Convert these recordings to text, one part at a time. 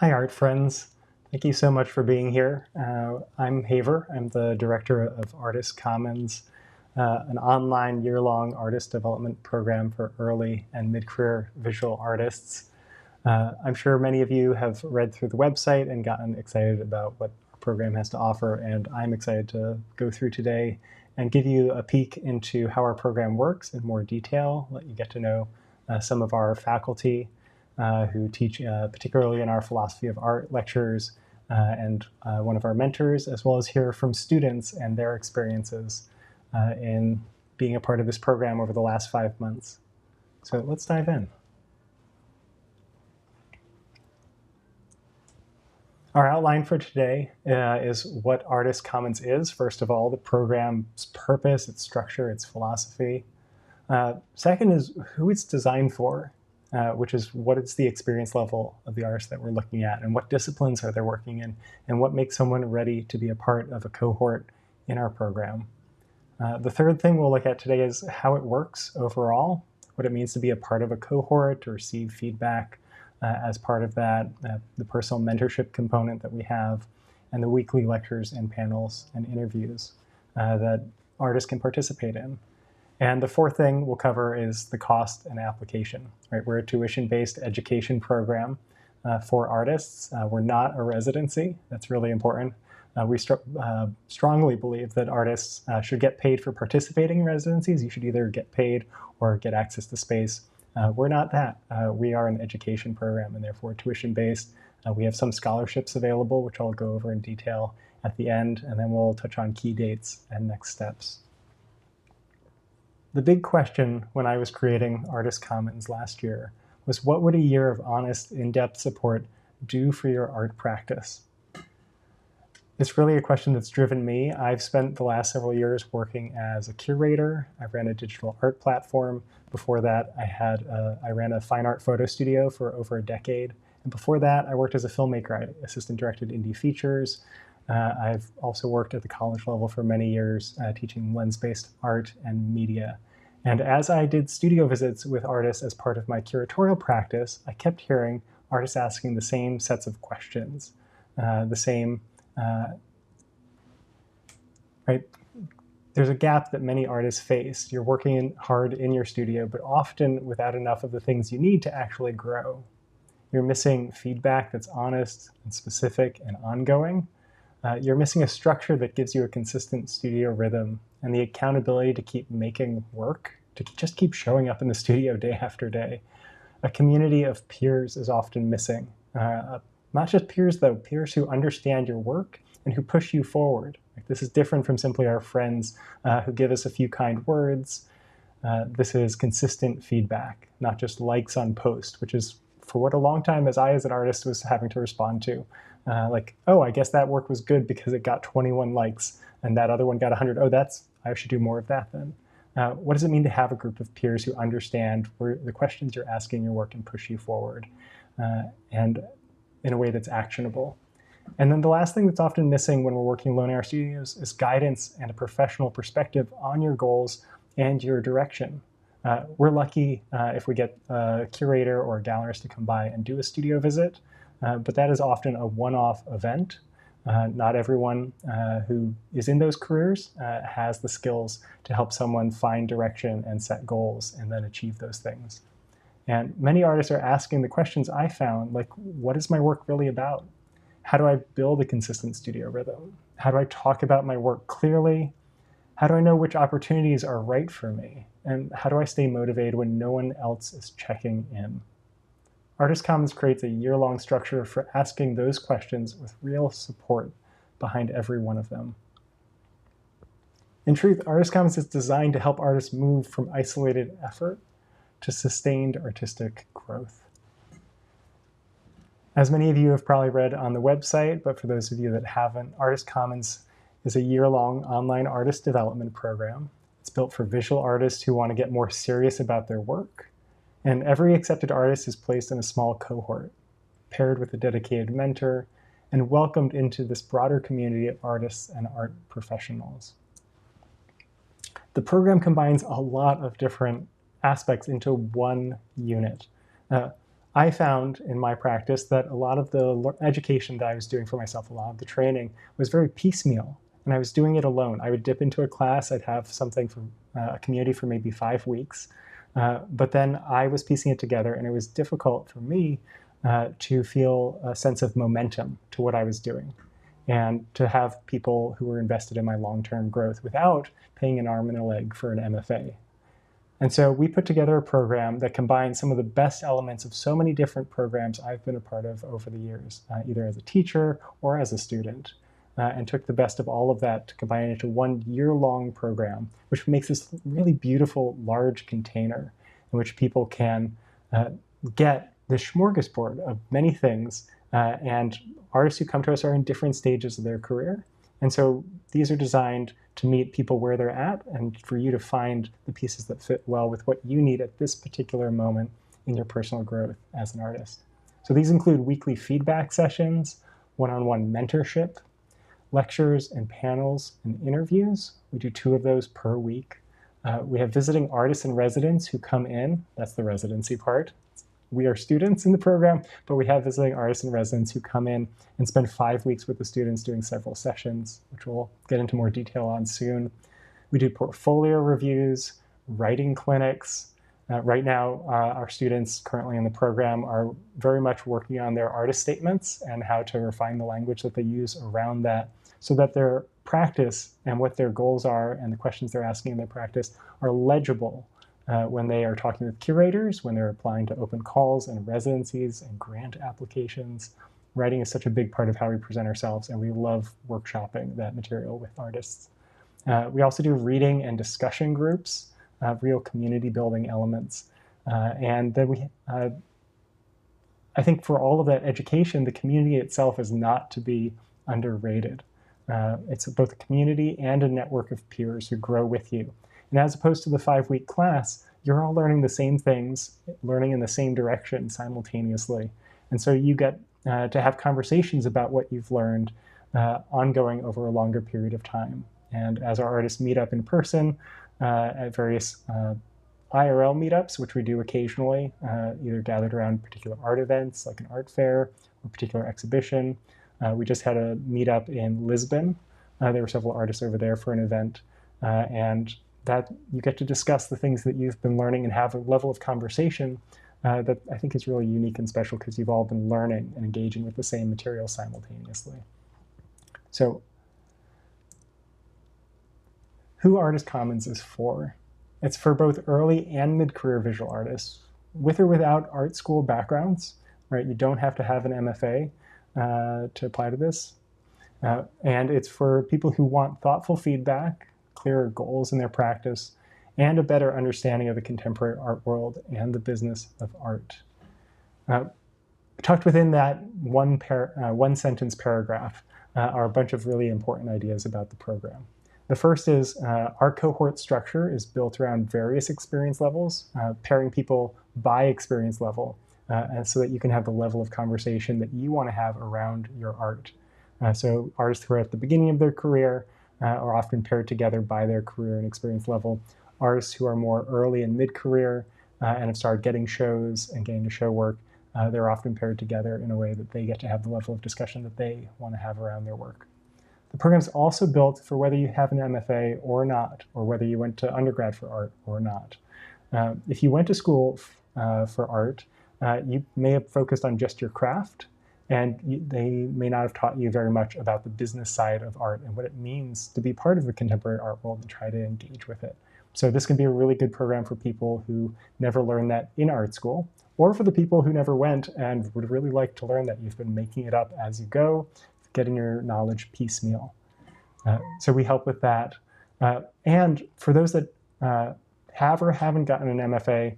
Hi, art friends. Thank you so much for being here. I'm Haiver. I'm the director of Artist Commons, an online year-long artist development program for early and mid-career visual artists. I'm sure many of you have read through the website and gotten excited about what our program has to offer, and I'm excited to go through today and give you a peek into how our program works in more detail, let you get to know some of our faculty who teach particularly in our philosophy of art lectures, and one of our mentors, as well as hear from students and their experiences in being a part of this program over the last 5 months. So let's dive in. Our outline for today is what Artist Commons is. First of all, the program's purpose, its structure, its philosophy. Second is who it's designed for, which is what is the experience level of the artist that we're looking at, and what disciplines are they working in, and what makes someone ready to be a part of a cohort in our program. The third thing we'll look at today is how it works overall, what it means to be a part of a cohort, to receive feedback as part of that, the personal mentorship component that we have, and the weekly lectures and panels and interviews that artists can participate in. And the fourth thing we'll cover is the cost and application. Right? We're a tuition-based education program for artists. We're not a residency. That's really important. We strongly believe that artists should get paid for participating in residencies. You should either get paid or get access to space. We're not that. We are an education program and therefore tuition-based. We have some scholarships available, which I'll go over in detail at the end, and then we'll touch on key dates and next steps. The big question when I was creating Artist Commons last year was, what would a year of honest, in-depth support do for your art practice? It's really a question that's driven me. I've spent the last several years working as a curator. I ran a digital art platform. Before that, I ran a fine art photo studio for over a decade. And before that, I worked as a filmmaker. I assistant directed indie features. I've also worked at the college level for many years, teaching lens-based art and media. And as I did studio visits with artists as part of my curatorial practice, I kept hearing artists asking the same sets of questions, right? There's a gap that many artists face. You're working hard in your studio, but often without enough of the things you need to actually grow. You're missing feedback that's honest and specific and ongoing. You're missing a structure that gives you a consistent studio rhythm and the accountability to keep making work, to just keep showing up in the studio day after day. A community of peers is often missing. Not just peers, though, peers who understand your work and who push you forward. This is different from simply our friends who give us a few kind words. This is consistent feedback, not just likes on post, which is for what a long time as an artist was having to respond to. Like, oh, I guess that work was good because it got 21 likes and that other one got 100. Oh, I should do more of that then. What does it mean to have a group of peers who understand the questions you're asking your work and push you forward, and in a way that's actionable? And then the last thing that's often missing when we're working alone in our studios is guidance and a professional perspective on your goals and your direction. We're lucky if we get a curator or a gallerist to come by and do a studio visit, but that is often a one-off event. Not everyone who is in those careers has the skills to help someone find direction and set goals and then achieve those things. And many artists are asking the questions I found, like, what is my work really about? How do I build a consistent studio rhythm? How do I talk about my work clearly? How do I know which opportunities are right for me? And how do I stay motivated when no one else is checking in? Artist Commons creates a year-long structure for asking those questions with real support behind every one of them. In truth, Artist Commons is designed to help artists move from isolated effort to sustained artistic growth. As many of you have probably read on the website, but for those of you that haven't, Artist Commons is a year-long online artist development program. It's built for visual artists who want to get more serious about their work. And every accepted artist is placed in a small cohort, paired with a dedicated mentor, and welcomed into this broader community of artists and art professionals. The program combines a lot of different aspects into one unit. I found in my practice that a lot of the education that I was doing for myself, a lot of the training was very piecemeal, and I was doing it alone. I would dip into a class, I'd have something for a community for maybe 5 weeks, but then I was piecing it together, and it was difficult for me to feel a sense of momentum to what I was doing and to have people who were invested in my long-term growth without paying an arm and a leg for an MFA. And so we put together a program that combines some of the best elements of so many different programs I've been a part of over the years, either as a teacher or as a student, and took the best of all of that to combine it into one year-long program, which makes this really beautiful, large container in which people can get the smorgasbord of many things. And artists who come to us are in different stages of their career. And so these are designed to meet people where they're at and for you to find the pieces that fit well with what you need at this particular moment in your personal growth as an artist. So these include weekly feedback sessions, one-on-one mentorship, lectures and panels and interviews. We do 2 of those per week. We have visiting artists and residents who come in. That's the residency part. We are students in the program, but we have visiting artists and residents who come in and spend 5 weeks with the students doing several sessions, which we'll get into more detail on soon. We do portfolio reviews, writing clinics. Right now, our students currently in the program are very much working on their artist statements and how to refine the language that they use around that so that their practice and what their goals are and the questions they're asking in their practice are legible when they are talking with curators, when they're applying to open calls and residencies and grant applications. Writing is such a big part of how we present ourselves, and we love workshopping that material with artists. We also do reading and discussion groups, real community building elements. And then I think for all of that education, the community itself is not to be underrated. It's both a community and a network of peers who grow with you. And as opposed to the 5-week class, you're all learning the same things, learning in the same direction simultaneously. And so you get to have conversations about what you've learned ongoing over a longer period of time. And as our artists meet up in person at various IRL meetups, which we do occasionally, either gathered around particular art events like an art fair or a particular exhibition. We just had a meetup in Lisbon. There were several artists over there for an event. And that you get to discuss the things that you've been learning and have a level of conversation that I think is really unique and special because you've all been learning and engaging with the same material simultaneously. So who Artist Commons is for? It's for both early and mid-career visual artists, with or without art school backgrounds, right? You don't have to have an MFA to apply to this. And it's for people who want thoughtful feedback, clearer goals in their practice, and a better understanding of the contemporary art world and the business of art. Tucked within that one sentence paragraph are a bunch of really important ideas about the program. The first is our cohort structure is built around various experience levels, pairing people by experience level, and so that you can have the level of conversation that you want to have around your art. So artists who are at the beginning of their career are often paired together by their career and experience level. Artists who are more early and mid-career and have started getting shows and getting to show work, they're often paired together in a way that they get to have the level of discussion that they want to have around their work. The program's also built for whether you have an MFA or not, or whether you went to undergrad for art or not. If you went to school for art, you may have focused on just your craft, and they may not have taught you very much about the business side of art and what it means to be part of the contemporary art world and try to engage with it. So this can be a really good program for people who never learned that in art school, or for the people who never went and would really like to learn that. You've been making it up as you go, getting your knowledge piecemeal. So we help with that. And for those that have or haven't gotten an MFA,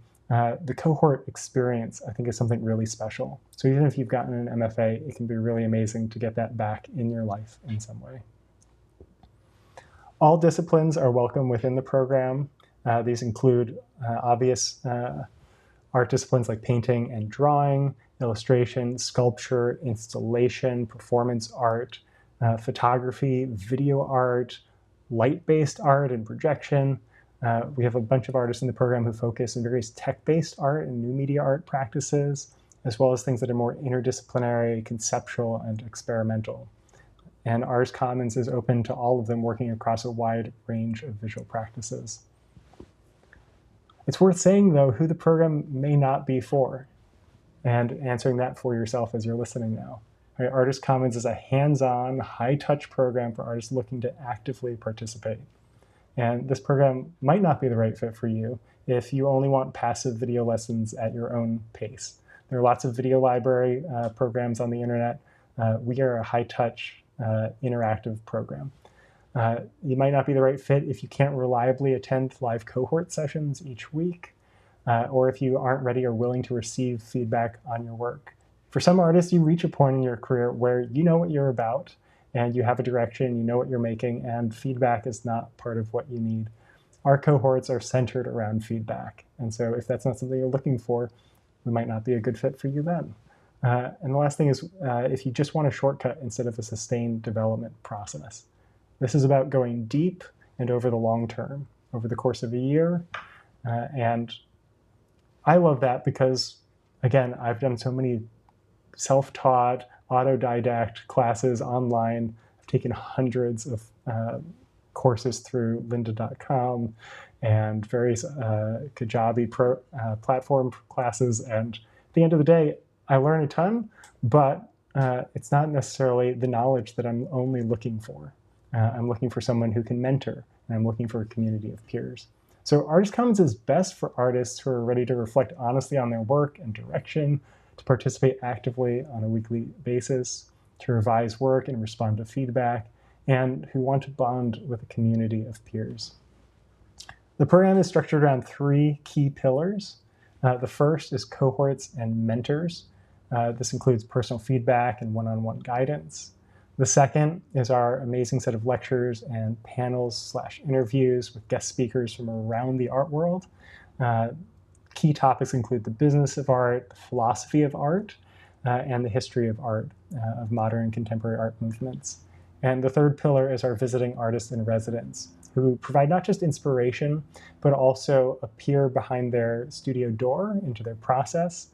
the cohort experience, I think, is something really special. So even if you've gotten an MFA, it can be really amazing to get that back in your life in some way. All disciplines are welcome within the program. These include obvious art disciplines like painting and drawing, illustration, sculpture, installation, performance art, photography, video art, light-based art and projection. We have a bunch of artists in the program who focus on various tech-based art and new media art practices, as well as things that are more interdisciplinary, conceptual, and experimental. And Artist Commons is open to all of them, working across a wide range of visual practices. It's worth saying, though, who the program may not be for, and answering that for yourself as you're listening now. Right? Artist Commons is a hands-on, high-touch program for artists looking to actively participate. And this program might not be the right fit for you if you only want passive video lessons at your own pace. There are lots of video library programs on the internet. We are a high-touch, interactive program. You might not be the right fit if you can't reliably attend live cohort sessions each week, or if you aren't ready or willing to receive feedback on your work. For some artists, you reach a point in your career where you know what you're about, and you have a direction, you know what you're making, and feedback is not part of what you need. Our cohorts are centered around feedback, and so if that's not something you're looking for, we might not be a good fit for you then. And the last thing is, if you just want a shortcut instead of a sustained development process. This is about going deep and over the long term, over the course of a year. And I love that because, again, I've done so many self-taught, autodidact classes online. I've taken hundreds of courses through lynda.com and various Kajabi platform classes. And at the end of the day, I learn a ton, but it's not necessarily the knowledge that I'm only looking for. I'm looking for someone who can mentor, and I'm looking for a community of peers. So Artist Commons is best for artists who are ready to reflect honestly on their work and direction, to participate actively on a weekly basis, to revise work and respond to feedback, and who want to bond with a community of peers. The program is structured around 3 key pillars. The first is cohorts and mentors. This includes personal feedback and one-on-one guidance. The second is our amazing set of lectures and panels/interviews with guest speakers from around the art world. Key topics include the business of art, the philosophy of art, and the history of art, of modern and contemporary art movements. And the third pillar is our visiting artists in residence, who provide not just inspiration, but also a peer behind their studio door into their process.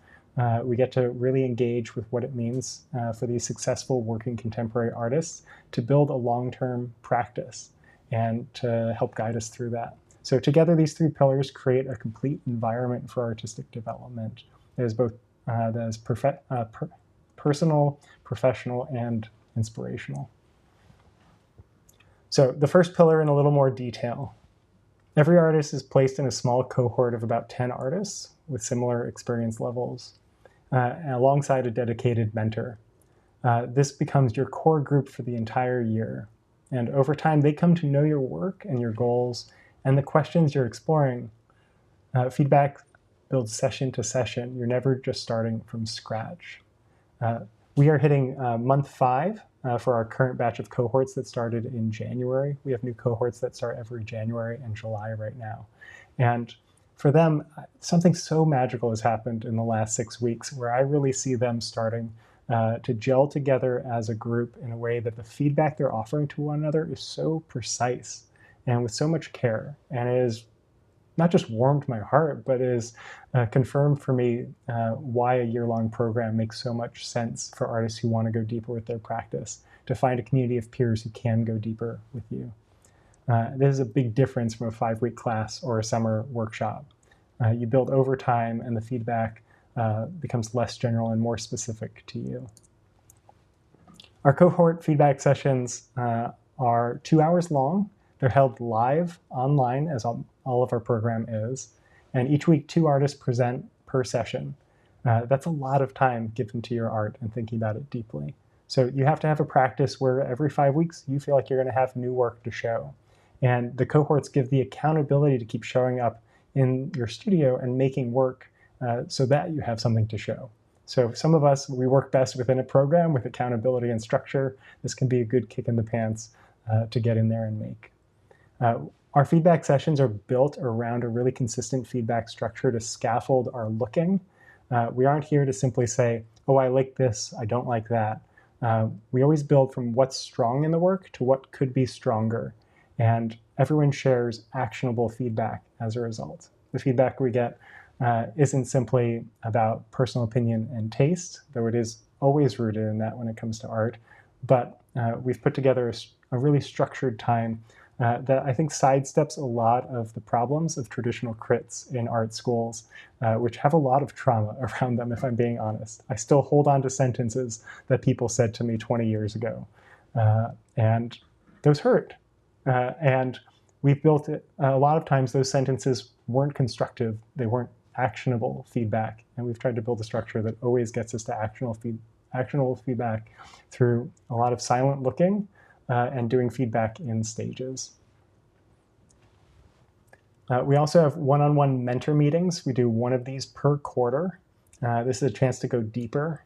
We get to really engage with what it means for these successful working contemporary artists to build a long-term practice and to help guide us through that. So together, these 3 pillars create a complete environment for artistic development that is both personal, professional, and inspirational. So the first pillar in a little more detail. Every artist is placed in a small cohort of about 10 artists with similar experience levels, alongside a dedicated mentor. This becomes your core group for the entire year. And over time, they come to know your work and your goals and the questions you're exploring. Feedback builds session to session. You're never just starting from scratch. We are hitting month 5 for our current batch of cohorts that started in January. We have new cohorts that start every January and July right now. And for them, something so magical has happened in the last 6 weeks where I really see them starting to gel together as a group in a way that the feedback they're offering to one another is so precise and with so much care. And it has not just warmed my heart, but is confirmed for me why a year-long program makes so much sense for artists who want to go deeper with their practice, to find a community of peers who can go deeper with you. This is a big difference from a 5-week class or a summer workshop. You build over time, and the feedback becomes less general and more specific to you. Our cohort feedback sessions are 2 hours long. They're held live online, as all of our program is. And each week, 2 artists present per session. That's a lot of time given to your art and thinking about it deeply. So you have to have a practice where every 5 weeks, you feel like you're going to have new work to show. And the cohorts give the accountability to keep showing up in your studio and making work so that you have something to show. So some of us, we work best within a program with accountability and structure. This can be a good kick in the pants to get in there and make. Our feedback sessions are built around a really consistent feedback structure to scaffold our looking. We aren't here to simply say, oh, I like this, I don't like that. We always build from what's strong in the work to what could be stronger. And everyone shares actionable feedback as a result. The feedback we get isn't simply about personal opinion and taste, though it is always rooted in that when it comes to art. But we've put together a really structured time that I think sidesteps a lot of the problems of traditional crits in art schools, which have a lot of trauma around them, if I'm being honest. I still hold on to sentences that people said to me 20 years ago, and those hurt. And we've built it, a lot of times those sentences weren't constructive, they weren't actionable feedback, and we've tried to build a structure that always gets us to actionable feedback through a lot of silent looking and doing feedback in stages. We also have one-on-one mentor meetings. We do one of these per quarter. This is a chance to go deeper.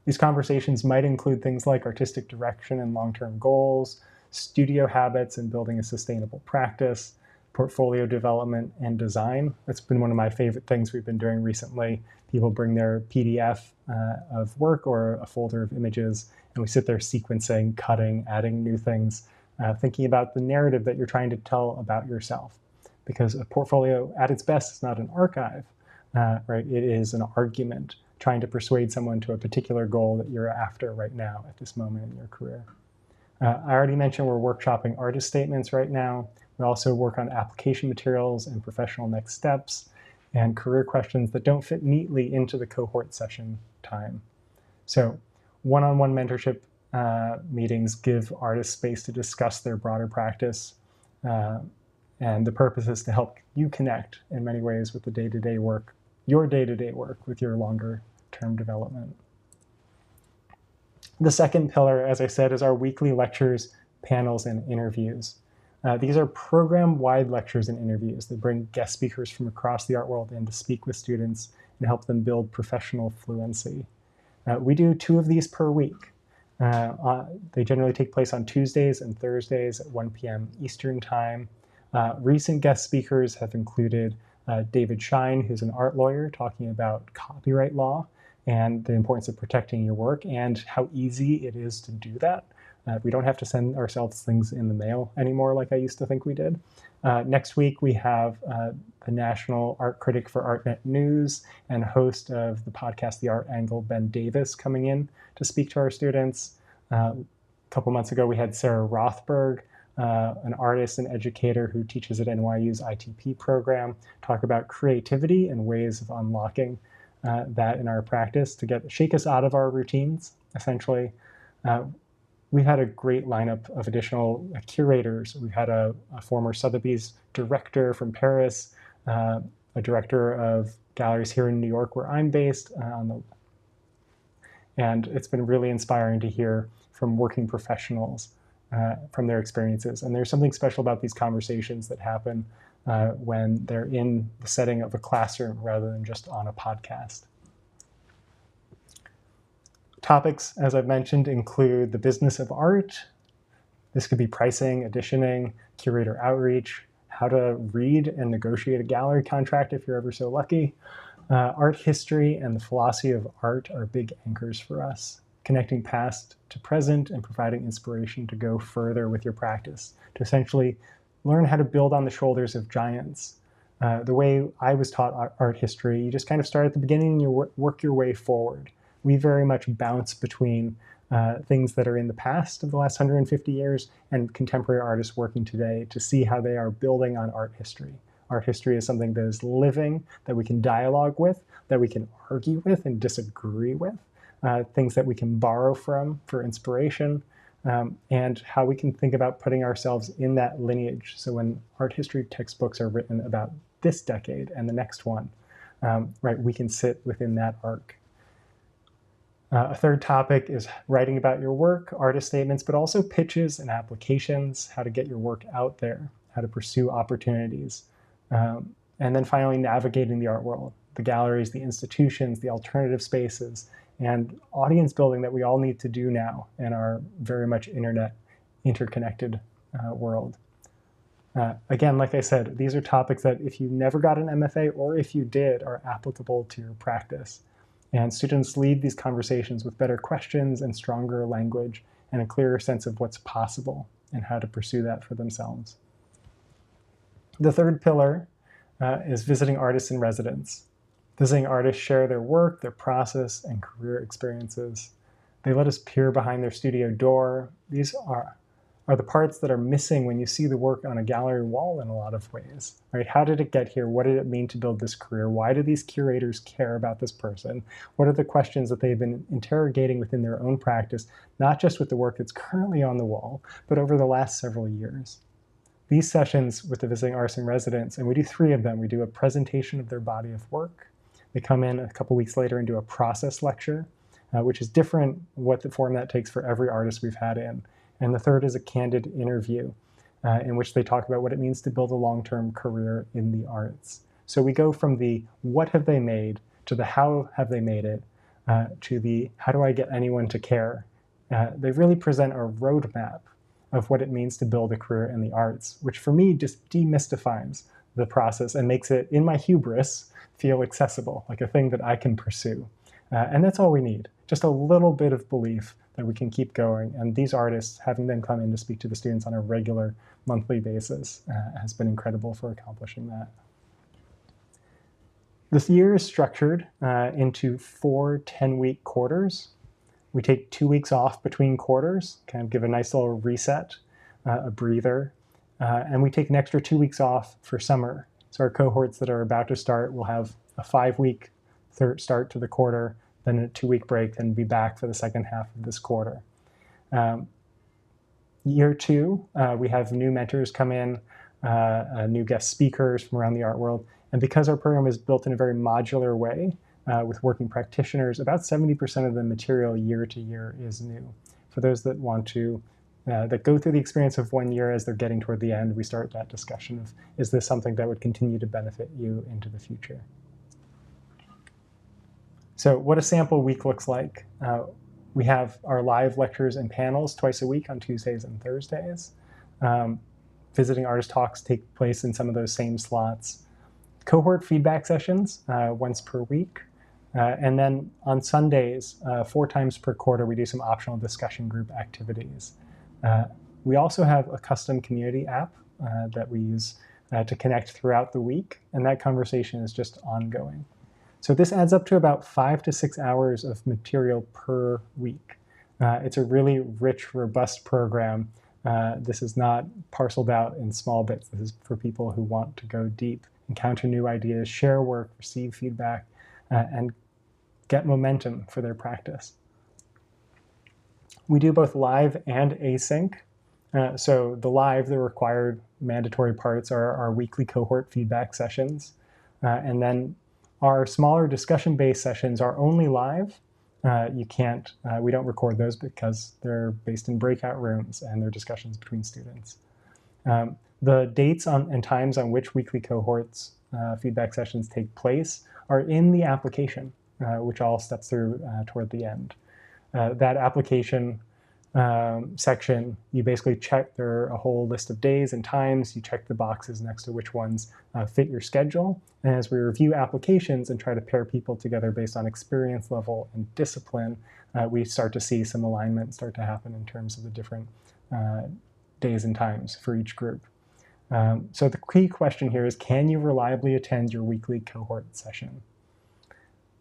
These conversations might include things like artistic direction and long-term goals, studio habits and building a sustainable practice, portfolio development and design. That's been one of my favorite things we've been doing recently. People bring their PDF of work or a folder of images, and we sit there sequencing, cutting, adding new things, thinking about the narrative that you're trying to tell about yourself. Because a portfolio at its best is not an archive, right? It is an argument trying to persuade someone to a particular goal that you're after right now at this moment in your career. I already mentioned we're workshopping artist statements right now. We also work on application materials and professional next steps and career questions that don't fit neatly into the cohort session time. So one-on-one mentorship meetings give artists space to discuss their broader practice. And the purpose is to help you connect in many ways with the day-to-day work, your day-to-day work with your longer term development. The second pillar, as I said, is our weekly lectures, panels, and interviews. These are program-wide lectures and interviews that bring guest speakers from across the art world in to speak with students and help them build professional fluency. We do 2 of these per week. They generally take place on Tuesdays and Thursdays at 1 p.m. Eastern Time. Recent guest speakers have included David Shine, who's an art lawyer, talking about copyright law and the importance of protecting your work and how easy it is to do that. We don't have to send ourselves things in the mail anymore like I used to think we did. Next week, we have the national art critic for ArtNet News and host of the podcast The Art Angle, Ben Davis, coming in to speak to our students. A couple months ago, we had Sarah Rothberg, an artist and educator who teaches at NYU's ITP program, talk about creativity and ways of unlocking that in our practice to shake us out of our routines, essentially. We've had a great lineup of additional curators. We've had a former Sotheby's director from Paris, a director of galleries here in New York where I'm based, and it's been really inspiring to hear from working professionals from their experiences. And there's something special about these conversations that happen when they're in the setting of a classroom rather than just on a podcast. Topics, as I've mentioned, include the business of art. This could be pricing, editioning, curator outreach, how to read and negotiate a gallery contract if you're ever so lucky. Art history and the philosophy of art are big anchors for us, connecting past to present and providing inspiration to go further with your practice, to essentially learn how to build on the shoulders of giants. The way I was taught art history, you just kind of start at the beginning and you work your way forward. We very much bounce between things that are in the past of the last 150 years and contemporary artists working today to see how they are building on art history. Art history is something that is living, that we can dialogue with, that we can argue with and disagree with, things that we can borrow from for inspiration, and how we can think about putting ourselves in that lineage. So when art history textbooks are written about this decade and the next one, right, we can sit within that arc. A third topic is writing about your work, artist statements, but also pitches and applications, how to get your work out there, how to pursue opportunities. And then finally, navigating the art world, the galleries, the institutions, the alternative spaces, and audience building that we all need to do now in our very much interconnected world. Again, like I said, these are topics that if you never got an MFA or if you did are applicable to your practice. And students leave these conversations with better questions and stronger language and a clearer sense of what's possible and how to pursue that for themselves. The third pillar is visiting artists in residence. Visiting artists share their work, their process, and career experiences. They let us peer behind their studio door. These are the parts that are missing when you see the work on a gallery wall in a lot of ways, right? How did it get here? What did it mean to build this career? Why do these curators care about this person? What are the questions that they've been interrogating within their own practice, not just with the work that's currently on the wall, but over the last several years? These sessions with the visiting artists in residence, and we do 3 of them. We do a presentation of their body of work. They come in a couple weeks later and do a process lecture, which is different what the form that takes for every artist we've had in. And the third is a candid interview in which they talk about what it means to build a long-term career in the arts. So we go from the what have they made to the how have they made it to the how do I get anyone to care. They really present a roadmap of what it means to build a career in the arts, which for me just demystifies the process and makes it, in my hubris, feel accessible, like a thing that I can pursue. And that's all we need, just a little bit of belief that we can keep going. And these artists, having them come in to speak to the students on a regular monthly basis has been incredible for accomplishing that. This year is structured into 4 10-week quarters. We take 2 weeks off between quarters, kind of give a nice little reset, a breather, and we take an extra 2 weeks off for summer. So our cohorts that are about to start will have a 5-week start to the quarter, then a 2-week break, then be back for the second half of this quarter. Year 2, we have new mentors come in, new guest speakers from around the art world. And because our program is built in a very modular way, with working practitioners, about 70% of the material year to year is new. For those that want to, that go through the experience of 1 year as they're getting toward the end, we start that discussion of, is this something that would continue to benefit you into the future? So what a sample week looks like. We have our live lectures and panels twice a week on Tuesdays and Thursdays. Visiting artist talks take place in some of those same slots. Cohort feedback sessions once per week. And then on Sundays, 4 times per quarter, we do some optional discussion group activities. We also have a custom community app that we use to connect throughout the week, and that conversation is just ongoing. So this adds up to about 5 to 6 hours of material per week. It's a really rich, robust program. This is not parceled out in small bits. This is for people who want to go deep, encounter new ideas, share work, receive feedback, and get momentum for their practice. We do both live and async. So the live, the required mandatory parts are our weekly cohort feedback sessions. And then our smaller discussion-based sessions are only live. We don't record those because they're based in breakout rooms and they're discussions between students. The dates and times on which weekly cohorts feedback sessions take place are in the application, which I'll step through toward the end. That application section, you basically check, there are a whole list of days and times. You check the boxes next to which ones fit your schedule. And as we review applications and try to pair people together based on experience level and discipline, we start to see some alignment start to happen in terms of the different days and times for each group. So the key question here is, can you reliably attend your weekly cohort session?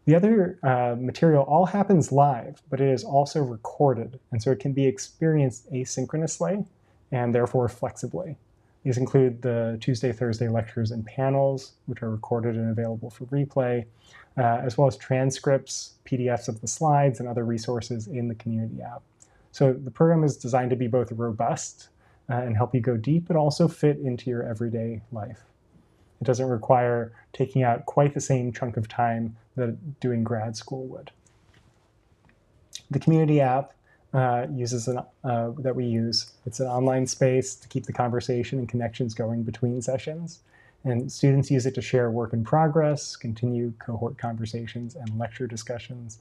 The other material all happens live, but it is also recorded, and so it can be experienced asynchronously and therefore flexibly. These include the Tuesday, Thursday lectures and panels, which are recorded and available for replay, as well as transcripts, PDFs of the slides, and other resources in the community app. So the program is designed to be both robust and help you go deep, but also fit into your everyday life. It doesn't require taking out quite the same chunk of time that doing grad school would. The community app that we use. It's an online space to keep the conversation and connections going between sessions. And students use it to share work in progress, continue cohort conversations and lecture discussions,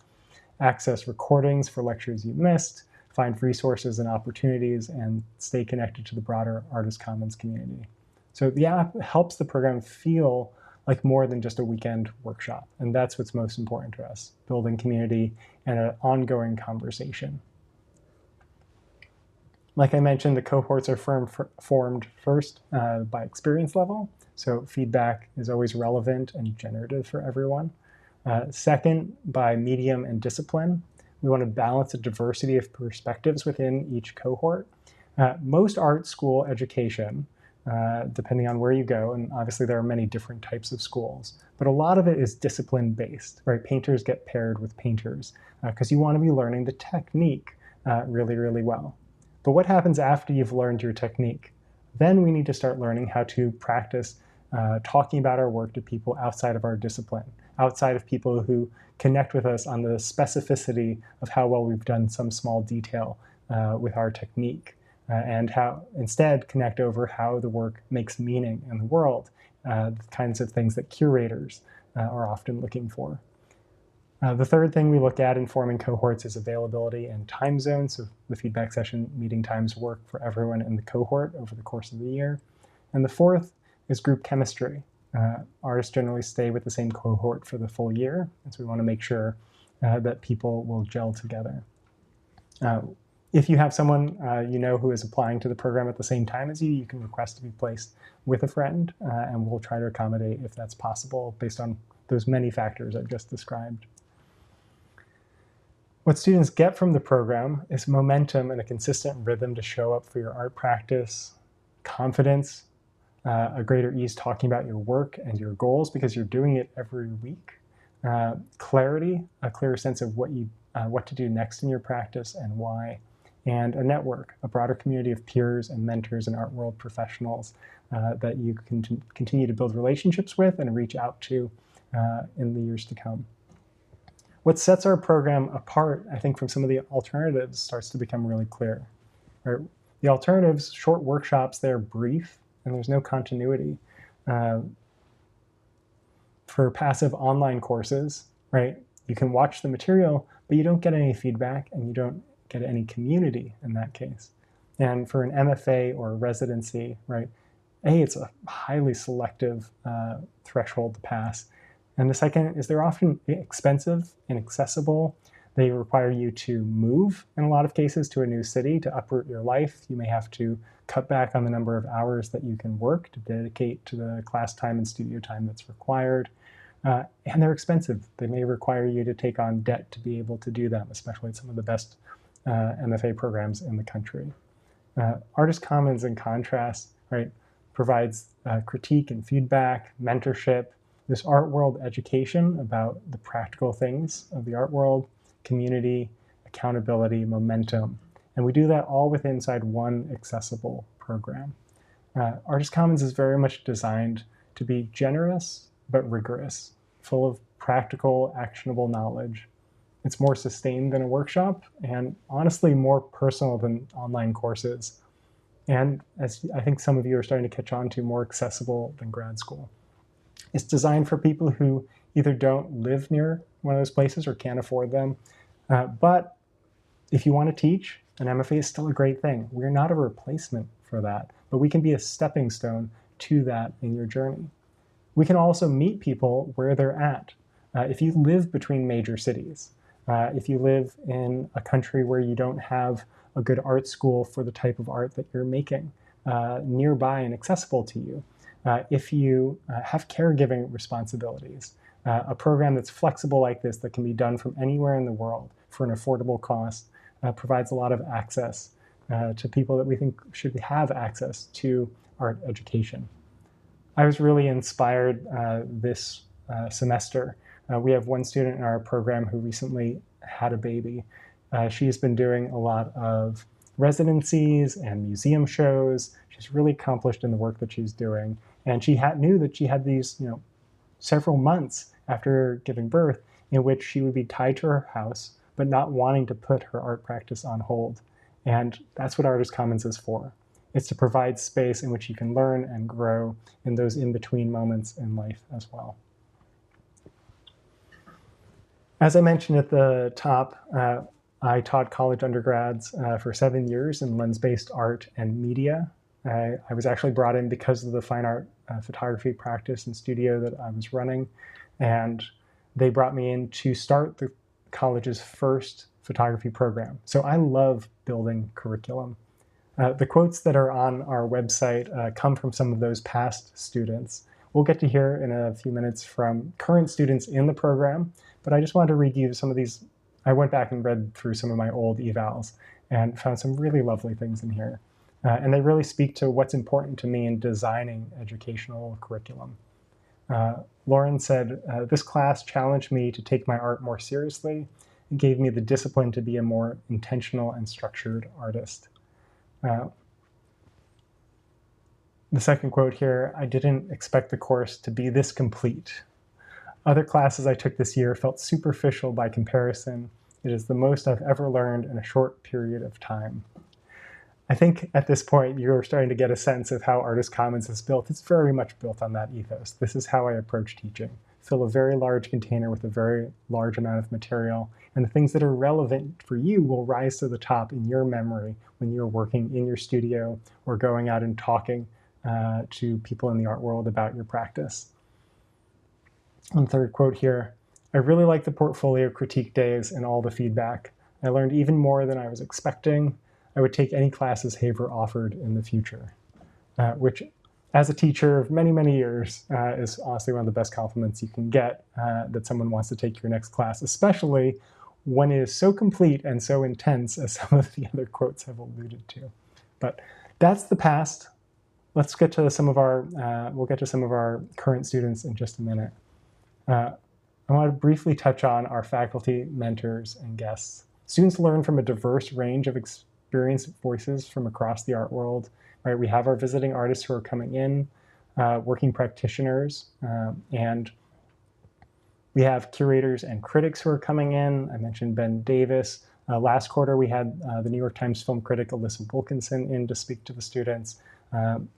access recordings for lectures you missed, find resources and opportunities, and stay connected to the broader Artist Commons community. So the app helps the program feel like more than just a weekend workshop. And that's what's most important to us, building community and an ongoing conversation. Like I mentioned, the cohorts are formed first by experience level. So feedback is always relevant and generative for everyone. Second, by medium and discipline. We want to balance a diversity of perspectives within each cohort. Most art school education, depending on where you go, and obviously there are many different types of schools, but a lot of it is discipline-based, right? Painters get paired with painters because you want to be learning the technique really, really well. But what happens after you've learned your technique? Then we need to start learning how to practice talking about our work to people outside of our discipline, outside of people who connect with us on the specificity of how well we've done some small detail with our technique, and how instead connect over how the work makes meaning in the world, the kinds of things that curators are often looking for. The third thing we look at in forming cohorts is availability and time zones. So the feedback session meeting times work for everyone in the cohort over the course of the year. And the fourth is group chemistry. Artists generally stay with the same cohort for the full year, and so we want to make sure that people will gel together. If you have someone you know who is applying to the program at the same time as you, you can request to be placed with a friend, and we'll try to accommodate if that's possible based on those many factors I've just described. What students get from the program is momentum and a consistent rhythm to show up for your art practice, confidence, a greater ease talking about your work and your goals because you're doing it every week, clarity, a clearer sense of what to do next in your practice and why, and a network, a broader community of peers and mentors and art world professionals that you can continue to build relationships with and reach out to in the years to come. What sets our program apart, I think, from some of the alternatives starts to become really clear. Right? The alternatives, short workshops, they're brief and there's no continuity. For passive online courses, right, you can watch the material, but you don't get any feedback and you don't get any community in that case. And for an MFA or a residency, right, it's a highly selective threshold to pass. And the second is they're often expensive, inaccessible. They require you to move, in a lot of cases, to a new city to uproot your life. You may have to cut back on the number of hours that you can work to dedicate to the class time and studio time that's required. And they're expensive. They may require you to take on debt to be able to do them, especially at some of the best MFA programs in the country. Artist Commons, in contrast, right, provides critique and feedback, mentorship, this art world education about the practical things of the art world, community, accountability, momentum. And we do that all within inside one accessible program. Artist Commons is very much designed to be generous but rigorous, full of practical, actionable knowledge. It's more sustained than a workshop and honestly more personal than online courses. And as I think some of you are starting to catch on to, more accessible than grad school. It's designed for people who either don't live near one of those places or can't afford them. But if you want to teach, an MFA is still a great thing. We're not a replacement for that, but we can be a stepping stone to that in your journey. We can also meet people where they're at. If you live between major cities, if you live in a country where you don't have a good art school for the type of art that you're making, nearby and accessible to you, if you have caregiving responsibilities, a program that's flexible like this that can be done from anywhere in the world for an affordable cost provides a lot of access to people that we think should have access to art education. I was really inspired this semester. We have one student in our program who recently had a baby. She's been doing a lot of residencies and museum shows. She's really accomplished in the work that she's doing. And she knew that she had these, several months after giving birth in which she would be tied to her house, but not wanting to put her art practice on hold. And that's what Artist Commons is for. It's to provide space in which you can learn and grow in those in-between moments in life as well. As I mentioned at the top, I taught college undergrads for 7 years in lens-based art and media. I was actually brought in because of the fine art photography practice and studio that I was running. And they brought me in to start the college's first photography program. So I love building curriculum. The quotes that are on our website come from some of those past students. We'll get to hear in a few minutes from current students in the program, but I just wanted to read you some of these. I went back and read through some of my old evals and found some really lovely things in here. And they really speak to what's important to me in designing educational curriculum. Lauren said, this class challenged me to take my art more seriously and gave me the discipline to be a more intentional and structured artist. The second quote here, I didn't expect the course to be this complete. Other classes I took this year felt superficial by comparison. It is the most I've ever learned in a short period of time. I think at this point, you're starting to get a sense of how Artist Commons is built. It's very much built on that ethos. This is how I approach teaching. Fill a very large container with a very large amount of material, and the things that are relevant for you will rise to the top in your memory when you're working in your studio or going out and talking to people in the art world about your practice. And third quote here, I really like the portfolio critique days and all the feedback. I learned even more than I was expecting. I would take any classes Haiver offered in the future, which as a teacher of many, many years is honestly one of the best compliments you can get, that someone wants to take your next class, especially when it is so complete and so intense as some of the other quotes have alluded to. But that's the past. Let's get to some of our, we'll get to some of our current students in just a minute. I want to briefly touch on our faculty, mentors, and guests. Students learn from a diverse range of experienced voices from across the art world. Right? We have our visiting artists who are coming in, working practitioners, and we have curators and critics who are coming in. I mentioned Ben Davis. Last quarter, we had the New York Times film critic Alyssa Wilkinson in to speak to the students.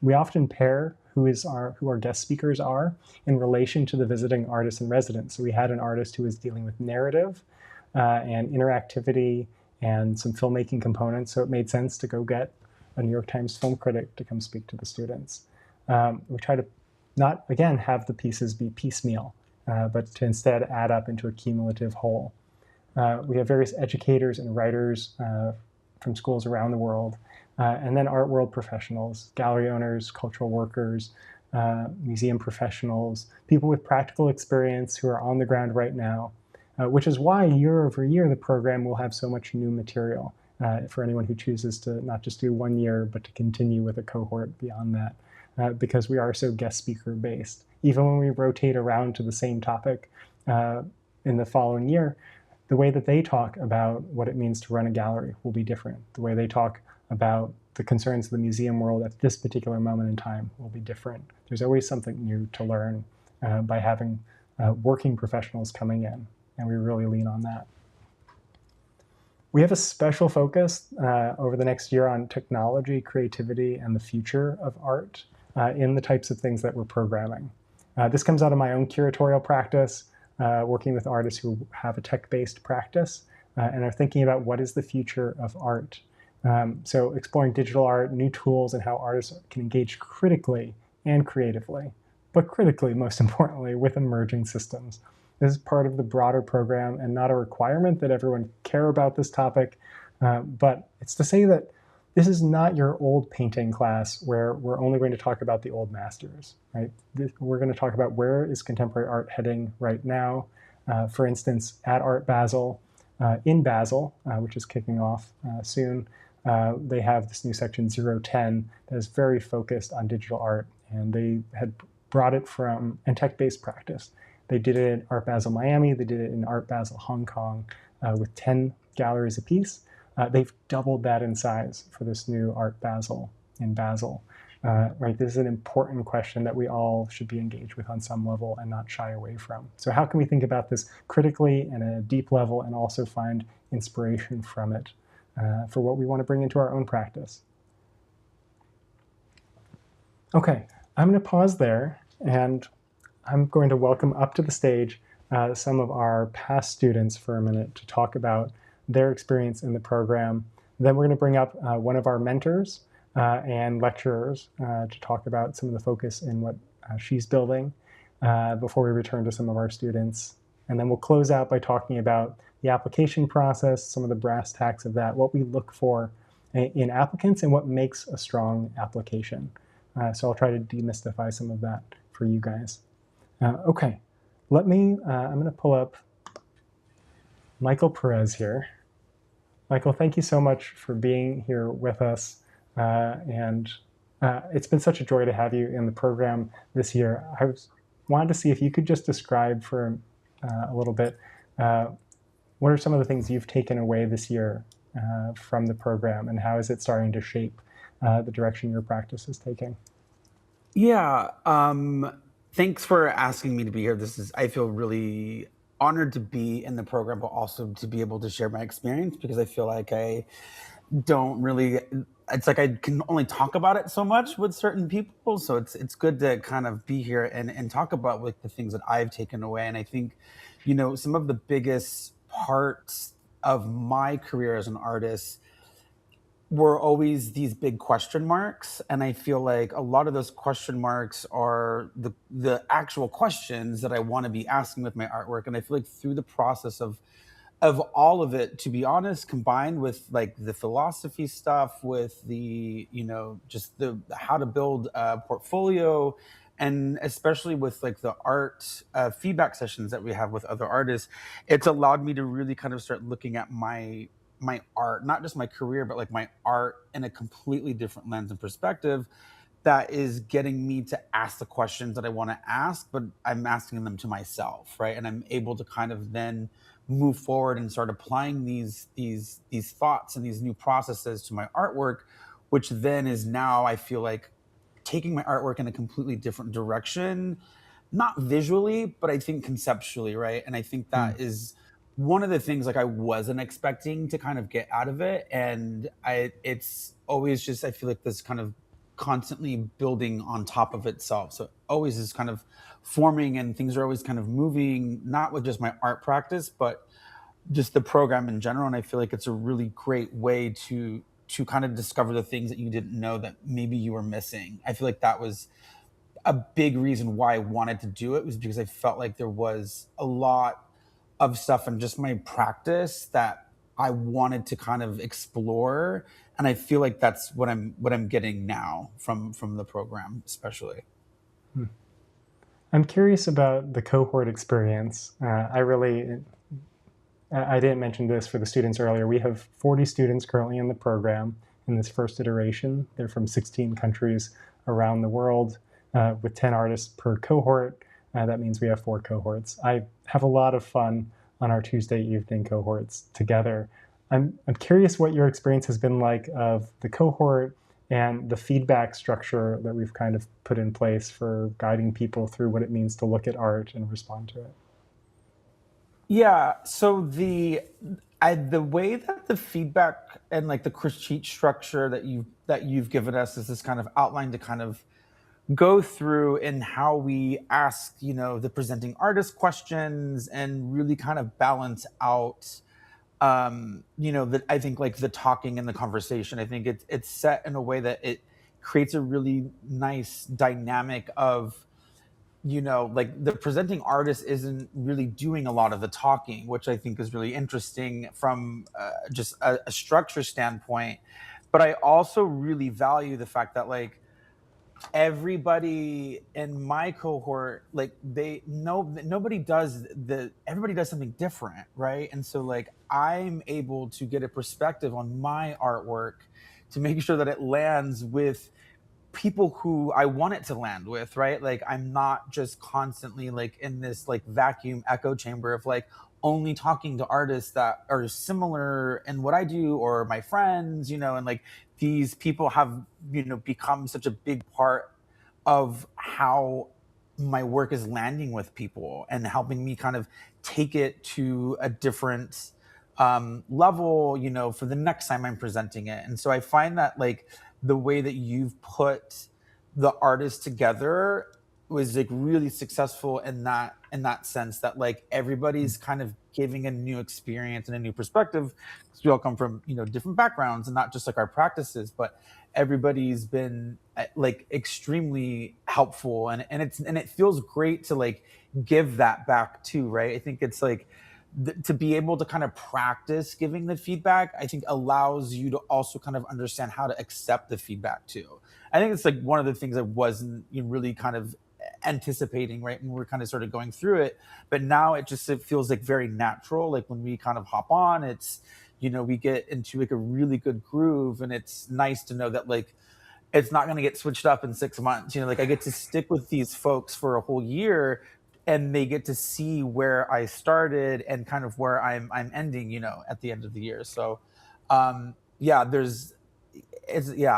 We often pair who our guest speakers are in relation to the visiting artist in residence. So we had an artist who was dealing with narrative and interactivity and some filmmaking components. So it made sense to go get a New York Times film critic to come speak to the students. We try to not, again, have the pieces be piecemeal, but to instead add up into a cumulative whole. We have various educators and writers from schools around the world, and then art world professionals, gallery owners, cultural workers, museum professionals, people with practical experience who are on the ground right now, which is why year over year the program will have so much new material for anyone who chooses to not just do 1 year, but to continue with a cohort beyond that, because we are so guest speaker based. Even when we rotate around to the same topic in the following year, the way that they talk about what it means to run a gallery will be different. The way they talk about the concerns of the museum world at this particular moment in time will be different. There's always something new to learn by having working professionals coming in, and we really lean on that. We have a special focus over the next year on technology, creativity, and the future of art in the types of things that we're programming. This comes out of my own curatorial practice, working with artists who have a tech-based practice and are thinking about what is the future of art. So exploring digital art, new tools, and how artists can engage critically and creatively, but critically, most importantly, with emerging systems. This is part of the broader program and not a requirement that everyone care about this topic, but it's to say that this is not your old painting class where we're only going to talk about the old masters, right? We're going to talk about where is contemporary art heading right now. For instance, at Art Basel, in Basel, which is kicking off soon, they have this new section 010 that is very focused on digital art, and they had brought it from and tech-based practice. They did it in Art Basel Miami, they did it in Art Basel Hong Kong with 10 galleries apiece. They've doubled that in size for this new Art Basel in Basel. Right, this is an important question that we all should be engaged with on some level and not shy away from. So how can we think about this critically and at a deep level and also find inspiration from it for what we want to bring into our own practice? Okay, I'm going to pause there, and I'm going to welcome up to the stage some of our past students for a minute to talk about their experience in the program. Then we're going to bring up one of our mentors and lecturers to talk about some of the focus in what she's building before we return to some of our students. And then we'll close out by talking about the application process, some of the brass tacks of that, what we look for in applicants, and what makes a strong application. So I'll try to demystify some of that for you guys. Okay, I'm going to pull up Michael Perez here. Michael, thank you so much for being here with us. And it's been such a joy to have you in the program this year. Wanted to see if you could just describe for a little bit what are some of the things you've taken away this year from the program, and how is it starting to shape the direction your practice is taking? Yeah. Thanks for asking me to be here. I feel really honored to be in the program, but also to be able to share my experience, because I feel like I don't really, it's like I can only talk about it so much with certain people. So it's good to kind of be here and talk about like the things that I've taken away. And I think, some of the biggest parts of my career as an artist were always these big question marks, and I feel like a lot of those question marks are the actual questions that I want to be asking with my artwork. And I feel like through the process of all of it, to be honest, combined with like the philosophy stuff, with the just the how to build a portfolio, and especially with like the art feedback sessions that we have with other artists, it's allowed me to really kind of start looking at my art, not just my career, but like my art in a completely different lens and perspective, that is getting me to ask the questions that I want to ask, but I'm asking them to myself, right? And I'm able to kind of then move forward and start applying these thoughts and these new processes to my artwork, which then is now, I feel like, taking my artwork in a completely different direction, not visually, but I think conceptually, right? And I think Hmm. that is one of the things like I wasn't expecting to kind of get out of it. And it's always just, I feel like this kind of constantly building on top of itself. So it always is kind of forming, and things are always kind of moving, not with just my art practice, but just the program in general. And I feel like it's a really great way to kind of discover the things that you didn't know that maybe you were missing. I feel like that was a big reason why I wanted to do it, was because I felt like there was a lot of stuff in just my practice that I wanted to kind of explore. And I feel like that's what I'm getting now from the program, especially. Hmm. I'm curious about the cohort experience. I didn't mention this for the students earlier. We have 40 students currently in the program in this first iteration. They're from 16 countries around the world, with 10 artists per cohort. That means we have 4 cohorts. I have a lot of fun on our Tuesday evening cohorts together. I'm curious what your experience has been like of the cohort and the feedback structure that we've kind of put in place for guiding people through what it means to look at art and respond to it. Yeah. So the way that the feedback and like the critique structure that you've given us is this kind of outline to kind of go through, and how we ask, the presenting artist questions, and really kind of balance out, that I think like the talking and the conversation. I think it's set in a way that it creates a really nice dynamic of, like the presenting artist isn't really doing a lot of the talking, which I think is really interesting from just a structure standpoint. But I also really value the fact that like everybody in my cohort, like they know nobody does the everybody does something different, right? And so like I'm able to get a perspective on my artwork to make sure that it lands with people who I want it to land with, right? Like I'm not just constantly like in this like vacuum echo chamber of like only talking to artists that are similar in what I do, or my friends, and like these people have, become such a big part of how my work is landing with people and helping me kind of take it to a different level, for the next time I'm presenting it. And so I find that like the way that you've put the artists together was like really successful in that sense, that like everybody's kind of giving a new experience and a new perspective, because we all come from different backgrounds, and not just like our practices, but everybody's been like extremely helpful, and it feels great to like give that back too, right? I think it's like to be able to kind of practice giving the feedback, I think allows you to also kind of understand how to accept the feedback too. I think it's like one of the things I wasn't really kind of anticipating, right? And we're kind of sort of going through it. But now it feels like very natural. Like when we kind of hop on, it's, we get into like a really good groove, and it's nice to know that like it's not going to get switched up in 6 months. Like I get to stick with these folks for a whole year, and they get to see where I started and kind of where I'm ending, at the end of the year. So, yeah,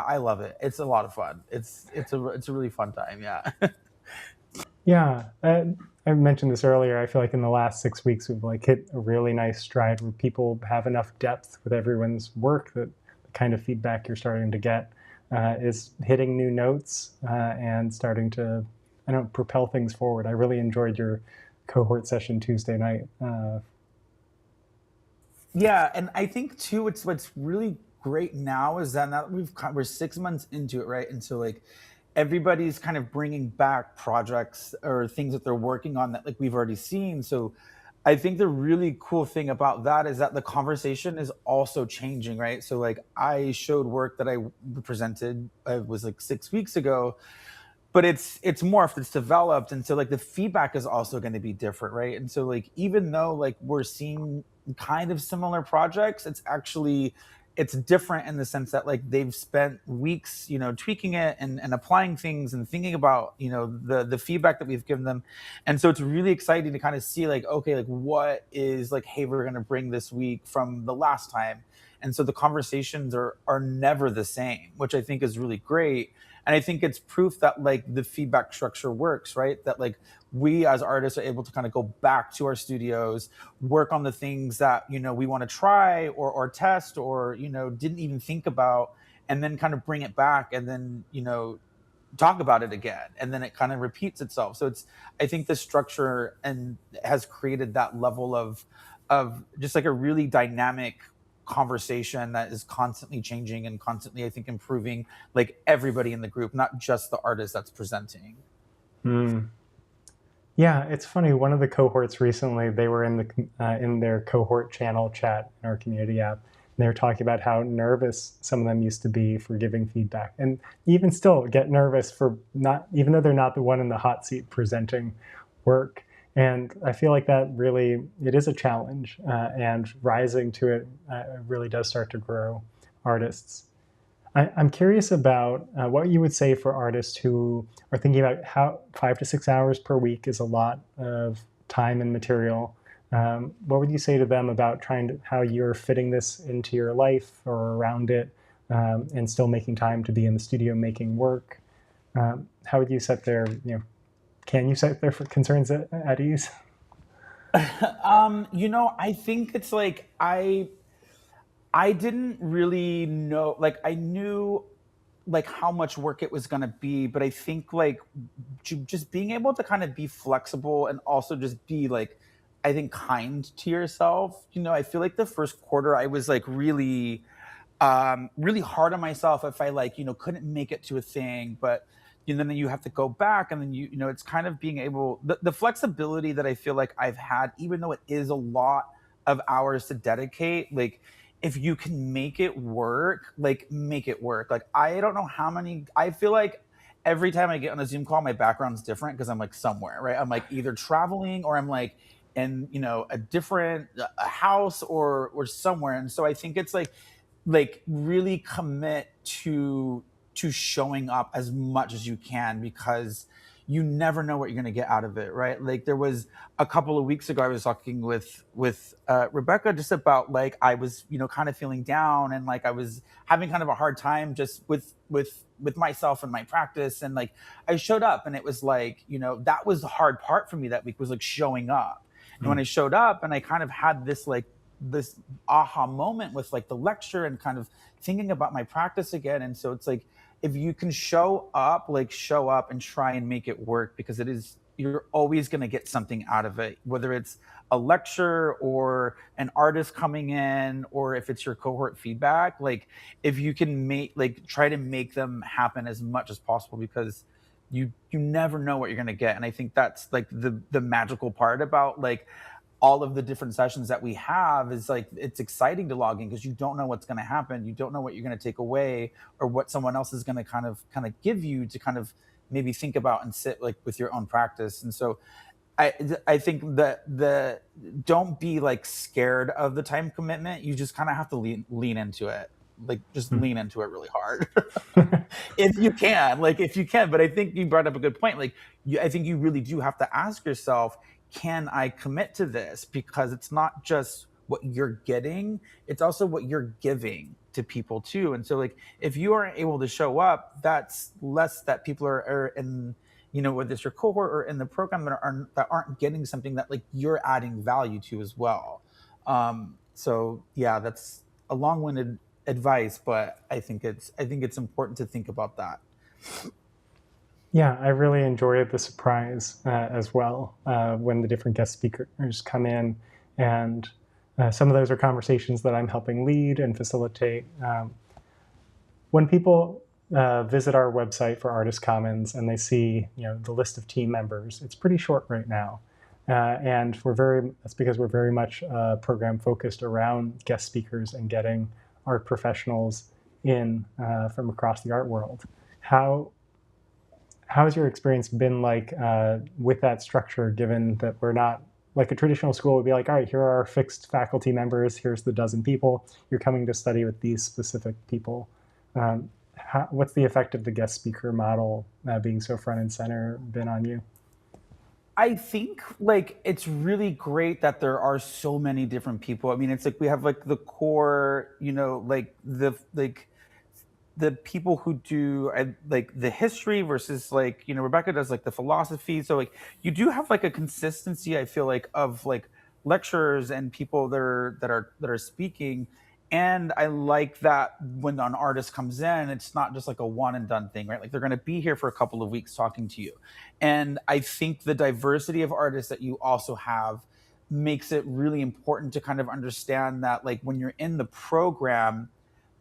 I love it. It's a lot of fun. It's a really fun time. Yeah. Yeah, I mentioned this earlier. I feel like in the last 6 weeks, we've like hit a really nice stride where people have enough depth with everyone's work that the kind of feedback you're starting to get is hitting new notes and starting to, I don't know, propel things forward. I really enjoyed your cohort session Tuesday night. Yeah, and I think too, what's really great now is that now that we're 6 months into it, right? And so like everybody's kind of bringing back projects or things that they're working on that like we've already seen. So I think the really cool thing about that is that the conversation is also changing, right? So like I showed work that I presented, it was like 6 weeks ago, but it's morphed, it's developed, and so like the feedback is also going to be different, right? And so like even though like we're seeing kind of similar projects, it's different in the sense that like they've spent weeks tweaking it and applying things and thinking about the feedback that we've given them. And so it's really exciting to kind of see like, okay, like what is like Haiver going to bring this week from the last time. And so the conversations are never the same, which I think is really great. And I think it's proof that like the feedback structure works, right? That like we as artists are able to kind of go back to our studios, work on the things that we want to try or test or didn't even think about, and then kind of bring it back, and then talk about it again, and then it kind of repeats itself. So it's, I think the structure and has created that level of just like a really dynamic conversation that is constantly changing and constantly, I think, improving like everybody in the group, not just the artist that's presenting. Mm. Yeah, it's funny. One of the cohorts recently, they were in their cohort channel chat in our community app. And they were talking about how nervous some of them used to be for giving feedback, and even still get nervous for not, even though they're not the one in the hot seat presenting work. And I feel like that really, it is a challenge, and rising to it really does start to grow artists. I'm curious about what you would say for artists who are thinking about how 5 to 6 hours per week is a lot of time and material. What would you say to them about how you're fitting this into your life or around it, and still making time to be in the studio making work? How would you set can you set their concerns at ease? I think it's like I didn't really know, like I knew like how much work it was going to be, but I think like just being able to kind of be flexible and also just be like, I think, kind to yourself. I feel like the first quarter I was like really hard on myself if I like couldn't make it to a thing. But then you have to go back, and then it's kind of being able, the flexibility that I feel like I've had, even though it is a lot of hours to dedicate, like if you can make it work, like make it work. Like I don't know how many, I feel like every time I get on a Zoom call, my background's different because I'm like somewhere, right? I'm like either traveling or I'm like in a different a house or somewhere. And so I think it's like really commit to showing up as much as you can, because you never know what you're going to get out of it, right? Like there was a couple of weeks ago I was talking with Rebecca just about like I was kind of feeling down, and like I was having kind of a hard time just with myself and my practice, and like I showed up, and it was like that was the hard part for me that week, was like showing up. And when I showed up and I kind of had this aha moment with like the lecture and kind of thinking about my practice again. And so it's like, if you can show up, like show up and try and make it work, because you're always going to get something out of it, whether it's a lecture or an artist coming in, or if it's your cohort feedback. Like if you can try to make them happen as much as possible, because you never know what you're going to get. And I think that's like the magical part about like all of the different sessions that we have, is like it's exciting to log in, because you don't know what's going to happen, you don't know what you're going to take away, or what someone else is going to kind of give you to kind of maybe think about and sit like with your own practice. And so I I think that the don't be like scared of the time commitment. You just kind of have to lean into it. Like just lean into it really hard. If you can, like if you can. But I think you brought up a good point. Like I think you really do have to ask yourself, can I commit to this? Because it's not just what you're getting, it's also what you're giving to people too. And so like if you aren't able to show up, that's less that people are in, whether it's your cohort or in the program that aren't getting something that like you're adding value to as well. So yeah, that's a long-winded advice, but I think it's important to think about that. Yeah, I really enjoyed the surprise as well when the different guest speakers come in. And some of those are conversations that I'm helping lead and facilitate. When people visit our website for Artist Commons and they see, the list of team members, it's pretty short right now. And that's because we're very much a program focused around guest speakers and getting art professionals in from across the art world. How has your experience been like with that structure, given that we're not like a traditional school would be like, all right, here are our fixed faculty members, here's the dozen people, you're coming to study with these specific people. What's the effect of the guest speaker model being so front and center been on you? I think like it's really great that there are so many different people. I mean, it's like we have like the core, like the people who do like the history versus like Rebecca does like the philosophy. So like you do have like a consistency, I feel like, of like lecturers and people that are speaking. And I like that when an artist comes in, it's not just like a one and done thing, right? Like they're going to be here for a couple of weeks talking to you. And I think the diversity of artists that you also have makes it really important to kind of understand that like when you're in the program,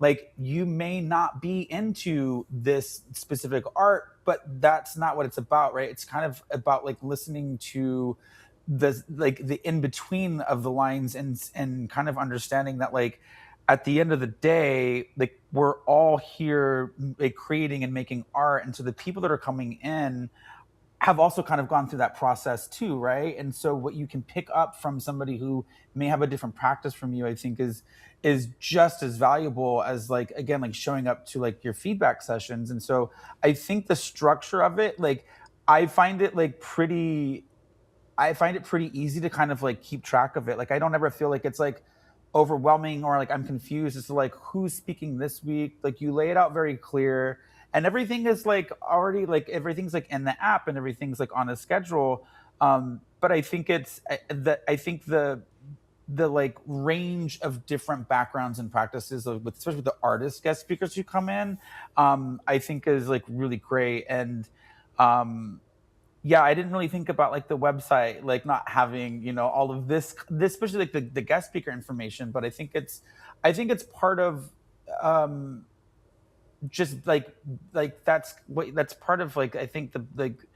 like you may not be into this specific art, but that's not what it's about, right? It's kind of about like listening to the in between of the lines, and kind of understanding that like at the end of the day, like we're all here like creating and making art. And so the people that are coming in have also kind of gone through that process too, right? And so what you can pick up from somebody who may have a different practice from you, I think is just as valuable as like again like showing up to like your feedback sessions. And so I think the structure of it, like I find it like pretty I find it pretty easy to kind of like keep track of it. Like I don't ever feel like it's like overwhelming or like I'm confused as to like who's speaking this week. Like you lay it out very clear, and everything is like already like everything's like in the app and everything's like on a schedule. But I think I think the like range of different backgrounds and practices of with especially with the artist guest speakers who come in, I think is like really great. And um yeah, I didn't really think about like the website like not having all of this especially like the guest speaker information. But I think it's part of um just like that's part of like I think the like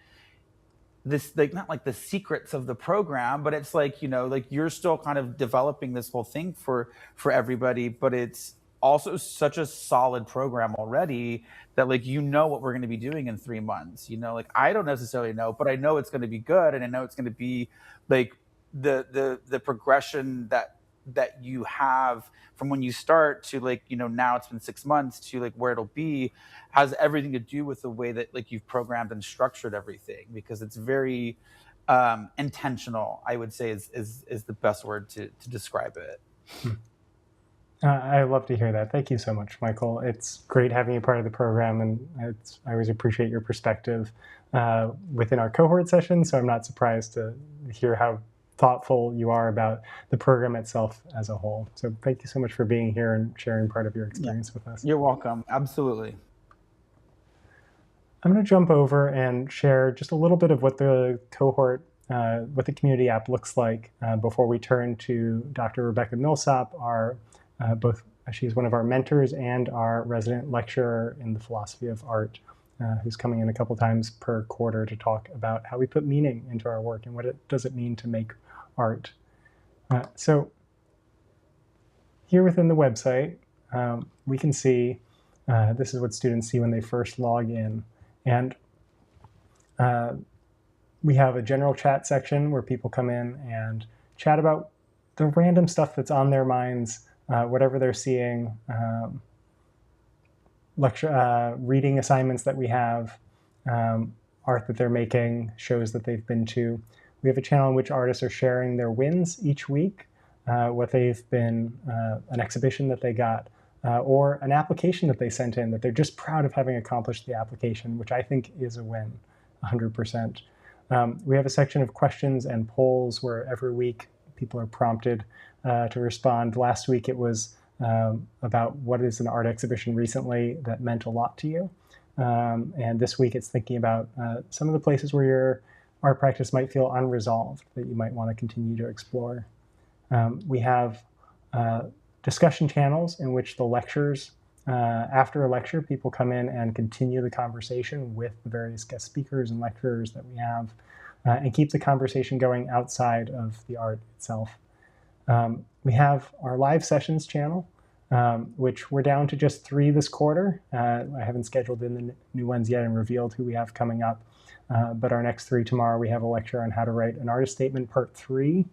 this like not like the secrets of the program, but it's like like you're still kind of developing this whole thing for everybody. But it's also such a solid program already that like what we're going to be doing in 3 months. Like I don't necessarily know, but I know it's going to be good, and I know it's going to be like the progression that you have from when you start to like now it's been 6 months to like where it'll be, has everything to do with the way that like you've programmed and structured everything, because it's very intentional, I would say is the best word to describe it. I love to hear that. Thank you so much, Michael. It's great having you part of the program, and I always appreciate your perspective within our cohort session. So I'm not surprised to hear how thoughtful you are about the program itself as a whole. So thank you so much for being here and sharing part of your Yeah, experience with us. you're welcome. Absolutely. I'm going to jump over and share just a little bit of what the cohort, what the community app looks like before we turn to Dr. Rebecca Millsap, both she's one of our mentors and our resident lecturer in the philosophy of art, who's coming in a couple times per quarter to talk about how we put meaning into our work and what it does it mean to make art. So here within the website, we can see this is what students see when they first log in. And We have a general chat section where people come in and chat about the random stuff that's on their minds, whatever they're seeing, reading assignments that we have, art that they're making, shows that they've been to. We have a channel in which artists are sharing their wins each week, what they've been, an exhibition that they got, or an application that they sent in that they're just proud of having accomplished the application, which I think is a win, 100%. We have a section of questions and polls where every week people are prompted to respond. Last week it was about what is an art exhibition recently that meant a lot to you. And this week it's thinking about some of the places where your art practice might feel unresolved that you might want to continue to explore. We have discussion channels in which the lectures, after a lecture, people come in and continue the conversation with the various guest speakers and lecturers that we have, and keep the conversation going outside of the art itself. We have our live sessions channel, which we're down to just 3 this quarter. I haven't scheduled in the new ones yet and revealed who we have coming up. But our next 3 tomorrow, we have a lecture on how to write an artist statement, part 3,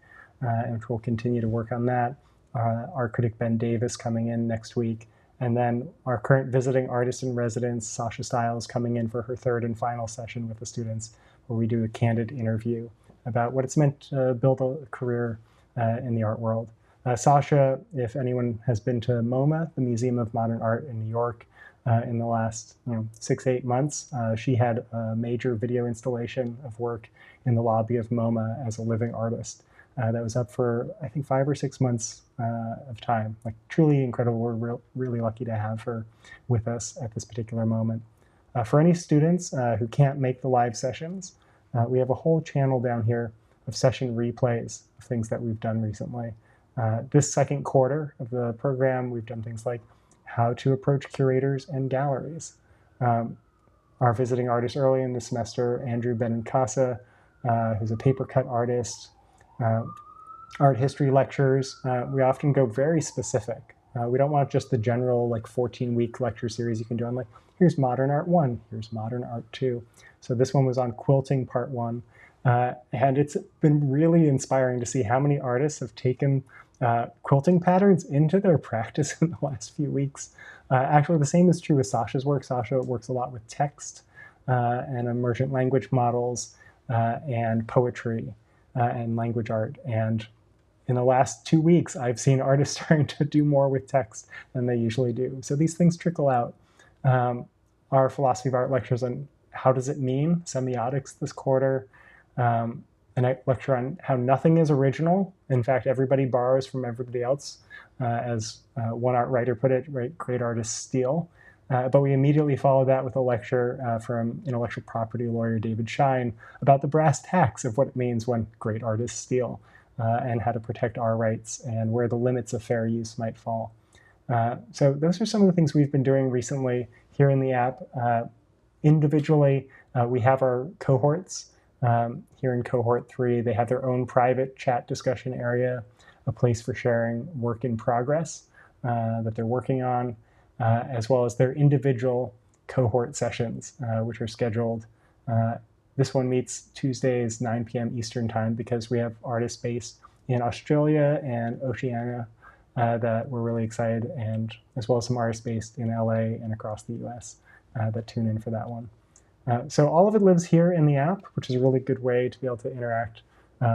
and we'll continue to work on that. Our critic Ben Davis coming in next week. And then our current visiting artist in residence, Sasha Stiles, coming in for her 3rd and final session with the students, where we do a candid interview about what it's meant to build a career in the art world. Sasha, if anyone has been to MoMA, the Museum of Modern Art in New York, in the last 6-8 months, she had a major video installation of work in the lobby of MoMA as a living artist. That was up for, I think, 5 or 6 months of time. Like, truly incredible. We're really lucky to have her with us at this particular moment. For any students who can't make the live sessions, we have a whole channel down here of session replays of things that we've done recently. This second quarter of the program, we've done things like how to approach curators and galleries. Our visiting artist early in the semester, Andrew Benincasa, who's a paper cut artist, art history lectures. We often go very specific. We don't want just the general 14-week lecture series you can do. I'm like, here's modern art 1, here's modern art 2. So this one was on quilting part 1. And it's been really inspiring to see how many artists have taken quilting patterns into their practice in the last few weeks. Actually, the same is true with Sasha's work. Sasha works a lot with text and emergent language models and poetry and language art. And in the last 2 weeks, I've seen artists starting to do more with text than they usually do. So these things trickle out. Our philosophy of art lectures on how does it mean, semiotics this quarter, and I lecture on how nothing is original. In fact, everybody borrows from everybody else. As one art writer put it, right, great artists steal. But we immediately follow that with a lecture from intellectual property lawyer David Shine about the brass tacks of what it means when great artists steal, and how to protect our rights and where the limits of fair use might fall. So those are some of the things we've been doing recently here in the app. Individually, we have our cohorts. Here in cohort 3, they have their own private chat discussion area, a place for sharing work in progress that they're working on, as well as their individual cohort sessions, which are scheduled. This one meets Tuesdays, 9 p.m. Eastern time, because we have artists based in Australia and Oceania that we're really excited, and as well as some artists based in LA and across the US that tune in for that one. So all of it lives here in the app, which is a really good way to be able to interact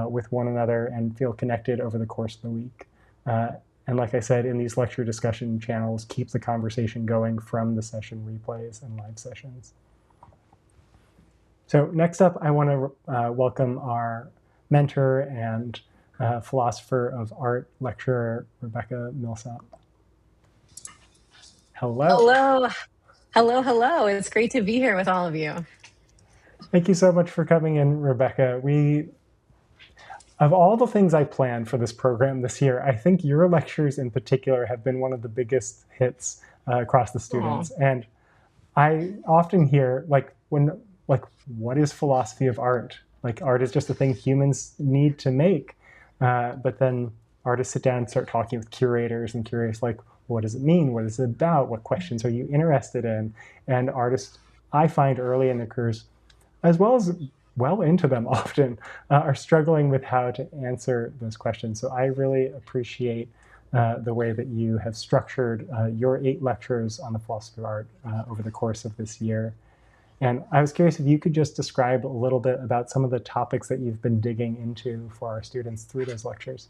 with one another and feel connected over the course of the week. And like I said, in these lecture discussion channels, keep the conversation going from the session replays and live sessions. So next up, I want to welcome our mentor and philosopher of art lecturer, Rebecca Millsap. Hello. Hello. Hello, hello. It's great to be here with all of you. Thank you so much for coming in, Rebecca. Of all the things I planned for this program this year, I think your lectures in particular have been one of the biggest hits across the students. Aww. And I often hear, what is philosophy of art? Like, art is just a thing humans need to make. But then artists sit down and start talking with curators, and curators what does it mean? What is it about? What questions are you interested in? And artists, I find early in their careers, as well as well into them often, are struggling with how to answer those questions. So I really appreciate the way that you have structured your 8 lectures on the philosophy of art over the course of this year. And I was curious if you could just describe a little bit about some of the topics that you've been digging into for our students through those lectures.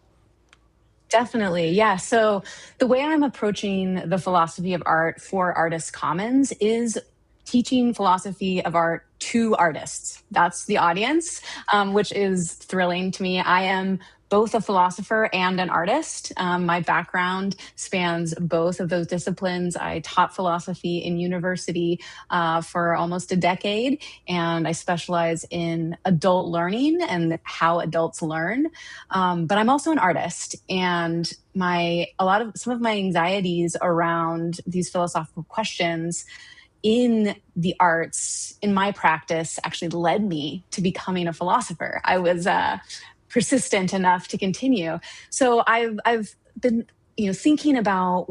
Definitely. Yeah. So the way I'm approaching the philosophy of art for Artists Commons is teaching philosophy of art to artists. That's the audience, which is thrilling to me. I am both a philosopher and an artist. My background spans both of those disciplines. I taught philosophy in university for almost a decade, and I specialize in adult learning and how adults learn. But I'm also an artist, and some of my anxieties around these philosophical questions in the arts, in my practice, actually led me to becoming a philosopher. I was persistent enough to continue. So I've been thinking about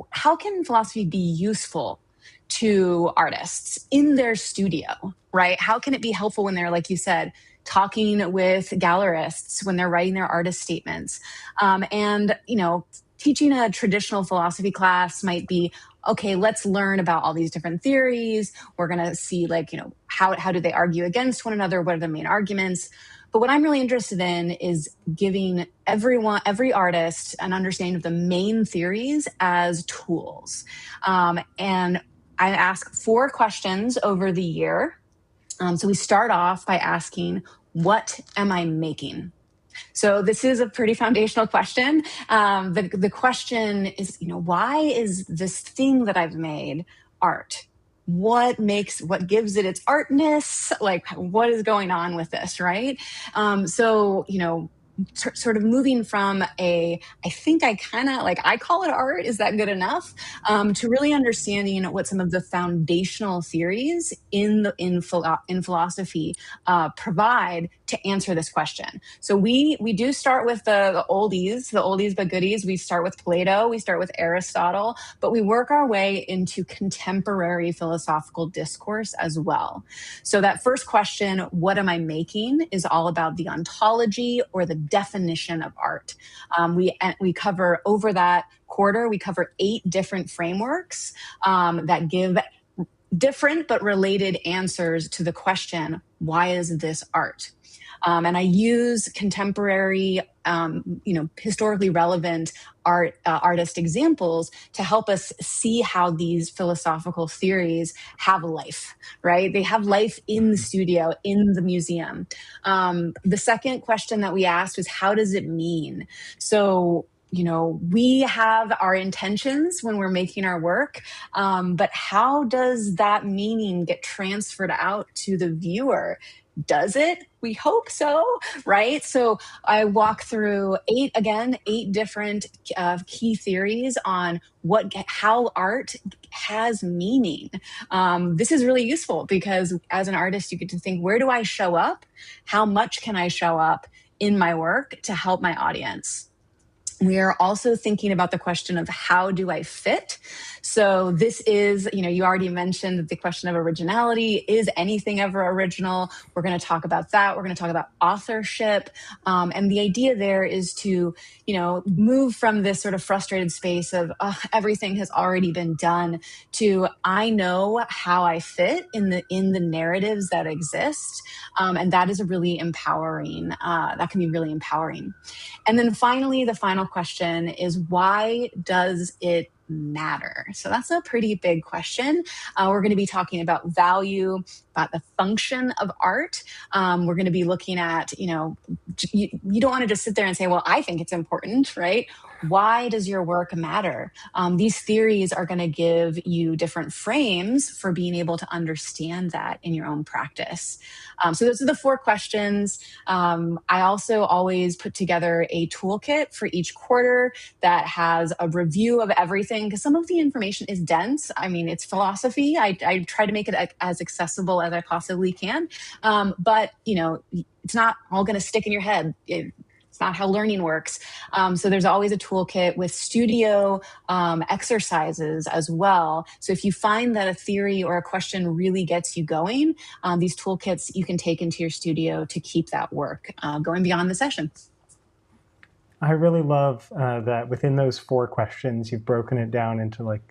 how can philosophy be useful to artists in their studio, right? How can it be helpful when they're, like you said, talking with gallerists when they're writing their artist statements? And teaching a traditional philosophy class might be, okay, let's learn about all these different theories. We're going to see, how do they argue against one another? What are the main arguments? But what I'm really interested in is giving every artist, an understanding of the main theories as tools. And I ask 4 questions over the year. So we start off by asking, what am I making? So this is a pretty foundational question. The question is, why is this thing that I've made art? What gives it its artness? Like, what is going on with this, right? Sort of moving from I think I kind of I call it art. Is that good enough? To really understanding what some of the foundational theories in philosophy provide to answer this question. So we do start with the oldies but goodies. We start with Plato, we start with Aristotle, but we work our way into contemporary philosophical discourse as well. So that first question, what am I making, is all about the ontology or the definition of art. We cover over that quarter, we cover 8 different frameworks that give different but related answers to the question, why is this art? And I use contemporary, historically relevant artist examples to help us see how these philosophical theories have life, right? They have life in the studio, in the museum. The second question that we asked was, how does it mean? So, we have our intentions when we're making our work, but how does that meaning get transferred out to the viewer? Does it? We hope so, right? So I walk through 8 different key theories on how art has meaning. This is really useful because as an artist, you get to think, where do I show up? How much can I show up in my work to help my audience? We are also thinking about the question of how do I fit? So this is, you already mentioned the question of originality. Is anything ever original? We're going to talk about that. We're going to talk about authorship. And the idea there is to, move from this sort of frustrated space of everything has already been done to I know how I fit in the narratives that exist. And that is a really empowering, that can be really empowering. And then finally, the final question is, why does it matter? So that's a pretty big question. We're going to be talking about value, about the function of art. We're going to be looking at, you don't want to just sit there and say, well, I think it's important, right? Why does your work matter? These theories are going to give you different frames for being able to understand that in your own practice. So those are the 4 questions. I also always put together a toolkit for each quarter that has a review of everything, because some of the information is dense. I mean, it's philosophy. I try to make it as accessible as I possibly can. But, it's not all going to stick in your head. It's not how learning works. So there's always a toolkit with studio exercises as well. So if you find that a theory or a question really gets you going, these toolkits you can take into your studio to keep that work going beyond the session. I really love that within those 4 questions, you've broken it down into like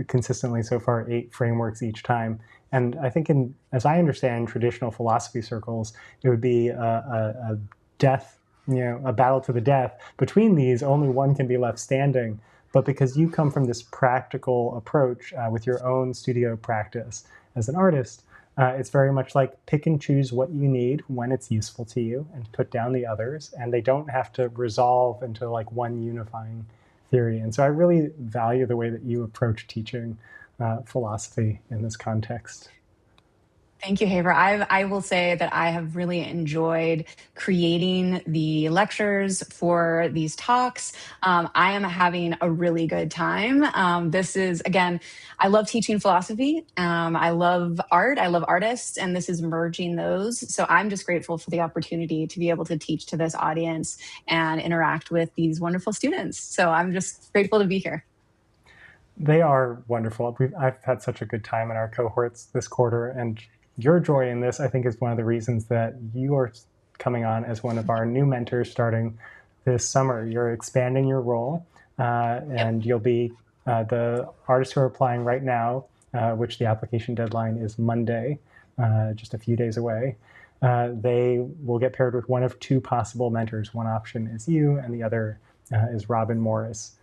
consistently so far 8 frameworks each time. And I think, as I understand traditional philosophy circles, it would be a death, a battle to the death. Between these, only one can be left standing. But because you come from this practical approach with your own studio practice as an artist, it's very much like pick and choose what you need when it's useful to you and put down the others, and they don't have to resolve into like one unifying theory. And so I really value the way that you approach teaching philosophy in this context. Thank you, Haver. I will say that I have really enjoyed creating the lectures for these talks. I am having a really good time. This is, again, I love teaching philosophy. I love art. I love artists, and this is merging those. So I'm just grateful for the opportunity to be able to teach to this audience and interact with these wonderful students. So I'm just grateful to be here. They are wonderful. I've had such a good time in our cohorts this quarter, and your joy in this, I think, is one of the reasons that you are coming on as one of our new mentors starting this summer. You're expanding your role, and you'll be the artists who are applying right now, which the application deadline is Monday, just a few days away. They will get paired with one of 2 possible mentors. One option is you, and the other is Robin Morris,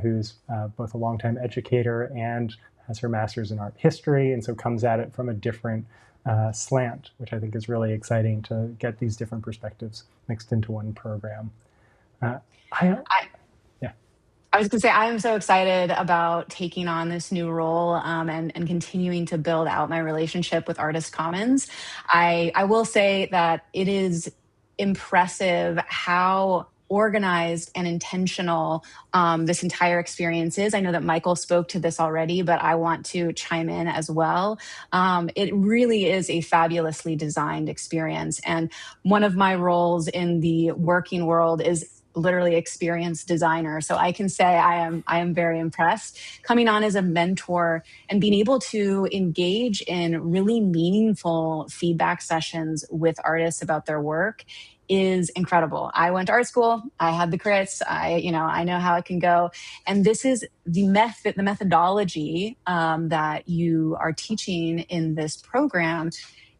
who's both a longtime educator and has her master's in art history, and so comes at it from a different slant, which I think is really exciting to get these different perspectives mixed into one program. I was going to say, I am so excited about taking on this new role and continuing to build out my relationship with Artist Commons. I will say that it is impressive how organized and intentional this entire experience is. I know that Michael spoke to this already, but I want to chime in as well. It really is a fabulously designed experience. And one of my roles in the working world is literally experienced designer. So I can say I am very impressed. Coming on as a mentor and being able to engage in really meaningful feedback sessions with artists about their work is incredible. I went to art school. I had the crits. I know how it can go. And this is the methodology that you are teaching in this program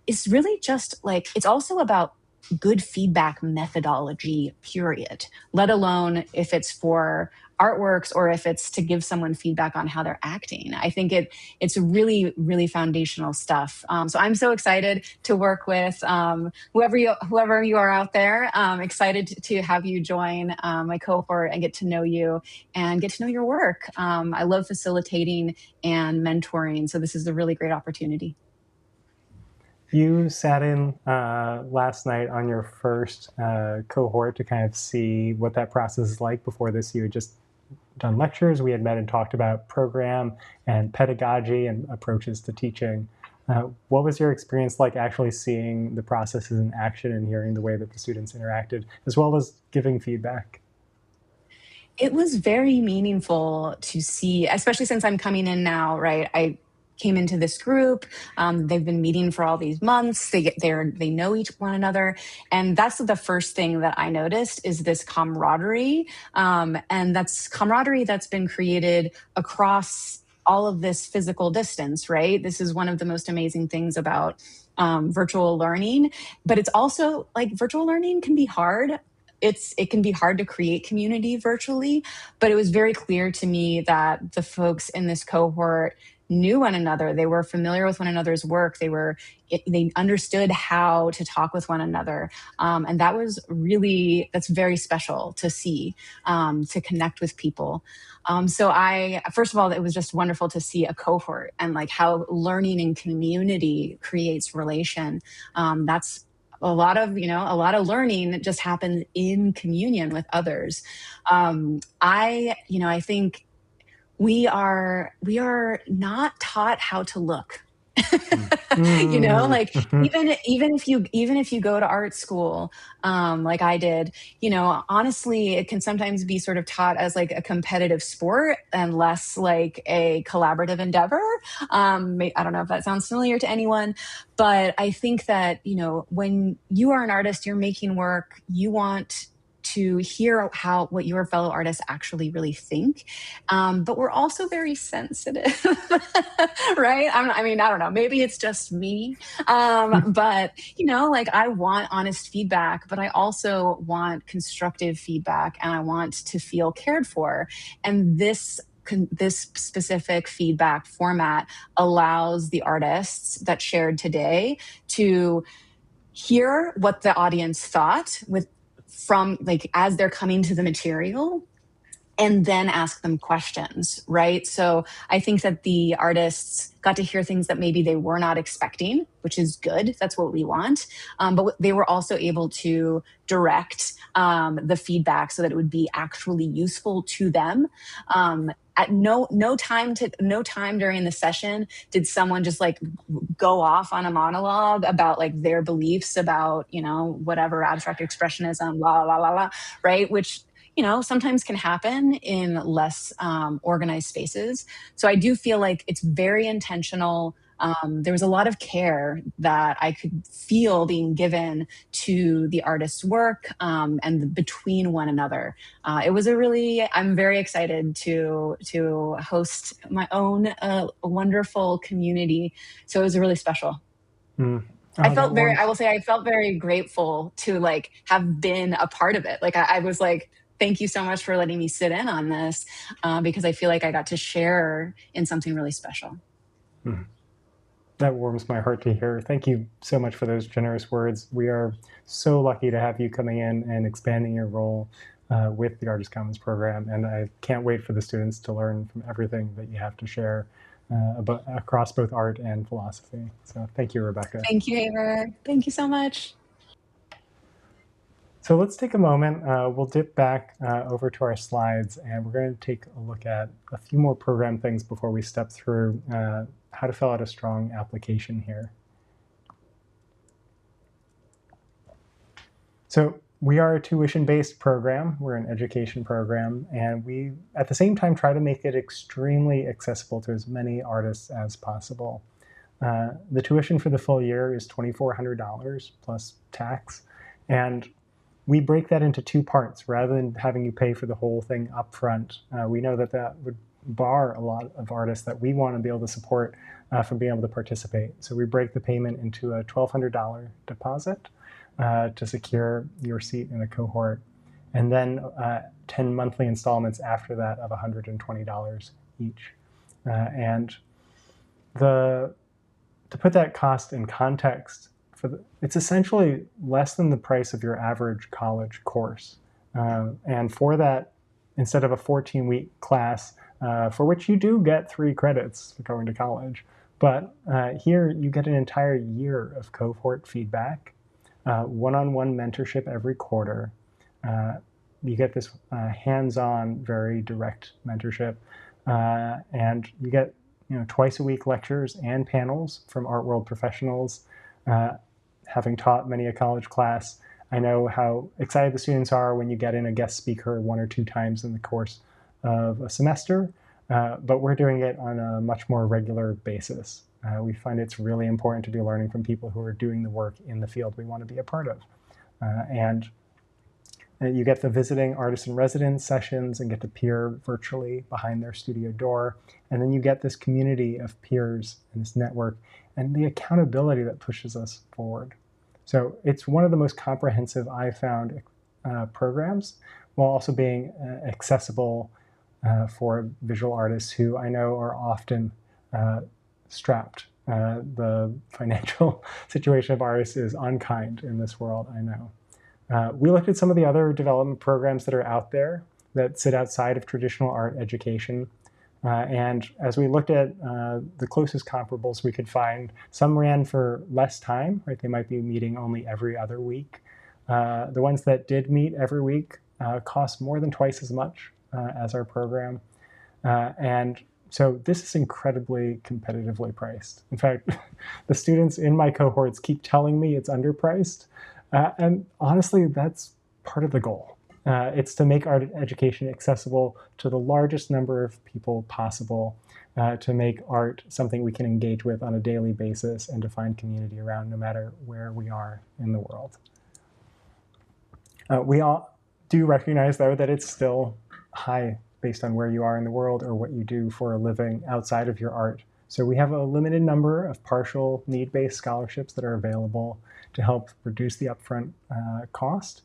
is really just like, it's also about good feedback methodology, period, let alone if it's for artworks or if it's to give someone feedback on how they're acting. I think it's really, really foundational stuff. So I'm so excited to work with whoever you are out there. Excited to have you join my cohort and get to know you and get to know your work. I love facilitating and mentoring. So this is a really great opportunity. You sat in last night on your first cohort to kind of see what that process is like. Before this, you had just done lectures. We had met and talked about program and pedagogy and approaches to teaching. What was your experience like actually seeing the processes in action and hearing the way that the students interacted, as well as giving feedback? It was very meaningful to see, especially since I'm coming in now, right? I came into this group. They've been meeting for all these months. They know one another. And that's the first thing that I noticed is this camaraderie. And that's camaraderie that's been created across all of this physical distance, right? This is one of the most amazing things about virtual learning, but it's also like virtual learning can be hard. It can be hard to create community virtually, but it was very clear to me that the folks in this cohort knew one another. They were familiar with one another's work. They understood how to talk with one another. And that's very special to see, to connect with people. So first of all, it was just wonderful to see a cohort and like how learning in community creates relation. That's a lot of learning that just happens in communion with others. I think we are not taught how to look You know, Mm. like even if you go to art school, like I did, honestly, it can sometimes be sort of taught as like a competitive sport and less like a collaborative endeavor. I don't know if that sounds familiar to anyone, but I think that, when you are an artist, you're making work, you want to hear what your fellow artists actually really think. But we're also very sensitive, right? I mean, I don't know. Maybe it's just me. But, like I want honest feedback, but I also want constructive feedback and I want to feel cared for. And this specific feedback format allows the artists that shared today to hear what the audience thought from like as they're coming to the material, and then ask them questions, right? So I think that the artists got to hear things that maybe they were not expecting, which is good. That's what we want. But they were also able to direct the feedback so that it would be actually useful to them. At no time during the session did someone just like go off on a monologue about like their beliefs about whatever abstract expressionism, la la la la, right? Which sometimes can happen in less organized spaces. So I do feel like it's very intentional. There was a lot of care that I could feel being given to the artist's work, and between one another. I'm very excited to host my own wonderful community. So it was really special. Mm. Oh, that I warms. will say I felt very grateful to like have been a part of it. Like I was like, thank you so much for letting me sit in on this, because I feel like I got to share in something really special. Mm. That warms my heart to hear. Thank you so much for those generous words. We are so lucky to have you coming in and expanding your role with the Artist Commons program. And I can't wait for the students to learn from everything that you have to share across both art and philosophy. So thank you, Rebecca. Thank you, Haiver. Thank you so much. So let's take a moment. We'll dip back over to our slides, and we're going to take a look at a few more program things before we step through how to fill out a strong application here. So we are a tuition-based program. We're an education program, and we, at the same time, try to make it extremely accessible to as many artists as possible. The tuition for the full year is $2,400 plus tax, and we break that into two parts rather than having you pay for the whole thing up front. We know that that would bar a lot of artists that we want to be able to support from being able to participate. So we break the payment into a $1,200 deposit to secure your seat in a cohort, and then 10 monthly installments after that of $120 each. And to put that cost in context, it's essentially less than the price of your average college course. And for that, instead of a 14-week class, for which you do get 3 credits for going to college, but here you get an entire year of cohort feedback, one-on-one mentorship every quarter. You get this hands-on, very direct mentorship, and you get twice a week lectures and panels from art world professionals. Having taught many a college class, I know how excited the students are when you get in a guest speaker 1 or 2 times in the course of a semester, but we're doing it on a much more regular basis. We find it's really important to be learning from people who are doing the work in the field we want to be a part of. And you get the visiting artist in residence sessions and get to peer virtually behind their studio door. And then you get this community of peers and this network and the accountability that pushes us forward. So it's one of the most comprehensive I've found programs, while also being accessible for visual artists who I know are often strapped. The financial situation of artists is unkind in this world, I know. We looked at some of the other development programs that are out there that sit outside of traditional art education. And as we looked at the closest comparables we could find, some ran for less time, right? They might be meeting only every other week. The ones that did meet every week cost more than twice as much as our program. And So this is incredibly competitively priced. In fact, the students in my cohorts keep telling me it's underpriced. And honestly, that's part of the goal. It's to make art education accessible to the largest number of people possible, to make art something we can engage with on a daily basis and to find community around no matter where we are in the world. We all do recognize, though, that it's still high based on where you are in the world or what you do for a living outside of your art. So we have a limited number of partial need-based scholarships that are available to help reduce the upfront cost.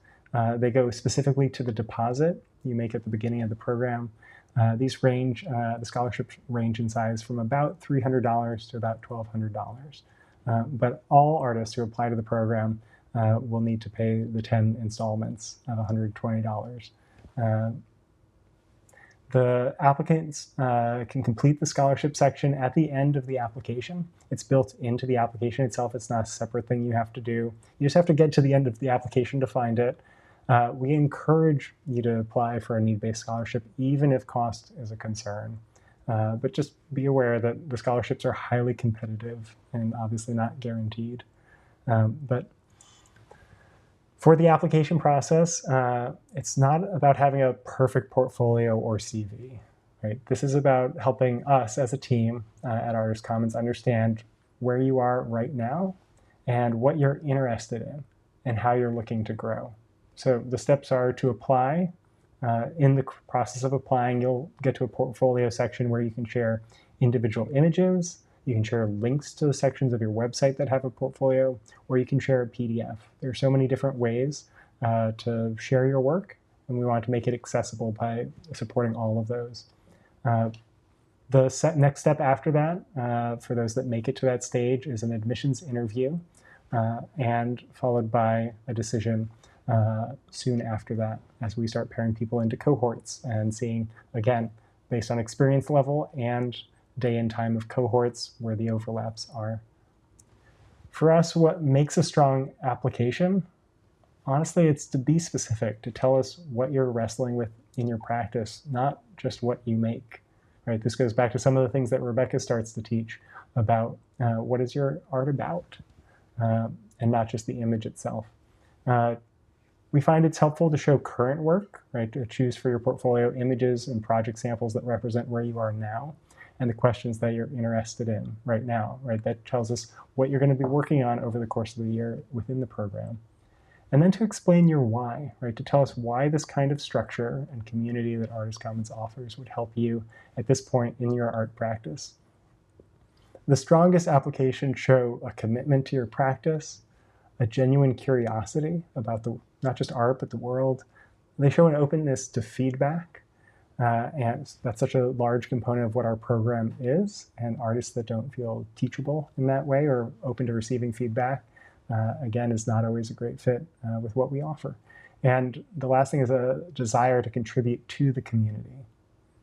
They go specifically to the deposit you make at the beginning of the program. These range, the scholarships range in size from about $300 to about $1,200. But all artists who apply to the program will need to pay the 10 installments of $120. The applicants can complete the scholarship section at the end of the application. It's built into the application itself. It's not a separate thing you have to do. You just have to get to the end of the application to find it. We encourage you to apply for a need-based scholarship, even if cost is a concern. But just be aware that the scholarships are highly competitive and obviously not guaranteed. But for the application process, it's not about having a perfect portfolio or CV, right? This is about helping us as a team at Artist Commons understand where you are right now and what you're interested in and how you're looking to grow. So the steps are to apply. In the process of applying, you'll get to a portfolio section where you can share individual images. You can share links to the sections of your website that have a portfolio, or you can share a PDF. There are so many different ways to share your work, and we want to make it accessible by supporting all of those. The next step after that, for those that make it to that stage, is an admissions interview, and followed by a decision soon after that, as we start pairing people into cohorts and seeing, again, based on experience level and day and time of cohorts, where the overlaps are. For us, what makes a strong application, honestly, it's to be specific, to tell us what you're wrestling with in your practice, not just what you make. Right? This goes back to some of the things that Rebecca starts to teach about what is your art about, and not just the image itself. We find it's helpful to show current work, right? To choose for your portfolio images and project samples that represent where you are now and the questions that you're interested in right now, right? That tells us what you're going to be working on over the course of the year within the program. And then to explain your why, right? To tell us why this kind of structure and community that Artist Commons offers would help you at this point in your art practice. The strongest applications show a commitment to your practice, a genuine curiosity about not just art, but the world. They show an openness to feedback, and that's such a large component of what our program is, and artists that don't feel teachable in that way or open to receiving feedback, again, is not always a great fit with what we offer. And the last thing is a desire to contribute to the community.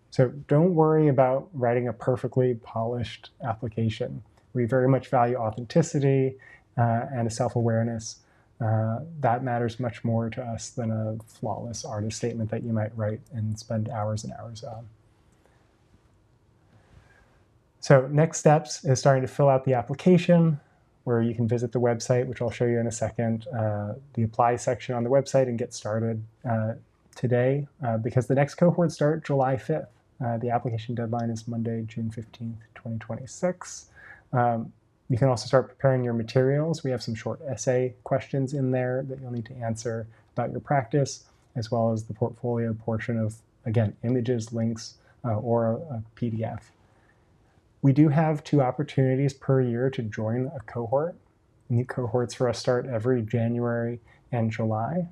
So don't worry about writing a perfectly polished application. We very much value authenticity and a self-awareness. That matters much more to us than a flawless artist statement that you might write and spend hours and hours on. So next steps is starting to fill out the application, where you can visit the website, which I'll show you in a second, the apply section on the website, and get started today, because the next cohort start July 5th. The application deadline is Monday, June 15th, 2026. You can also start preparing your materials. We have some short essay questions in there that you'll need to answer about your practice, as well as the portfolio portion of, again, images, links, or a PDF. We do have 2 opportunities per year to join a cohort. New cohorts for us start every January and July.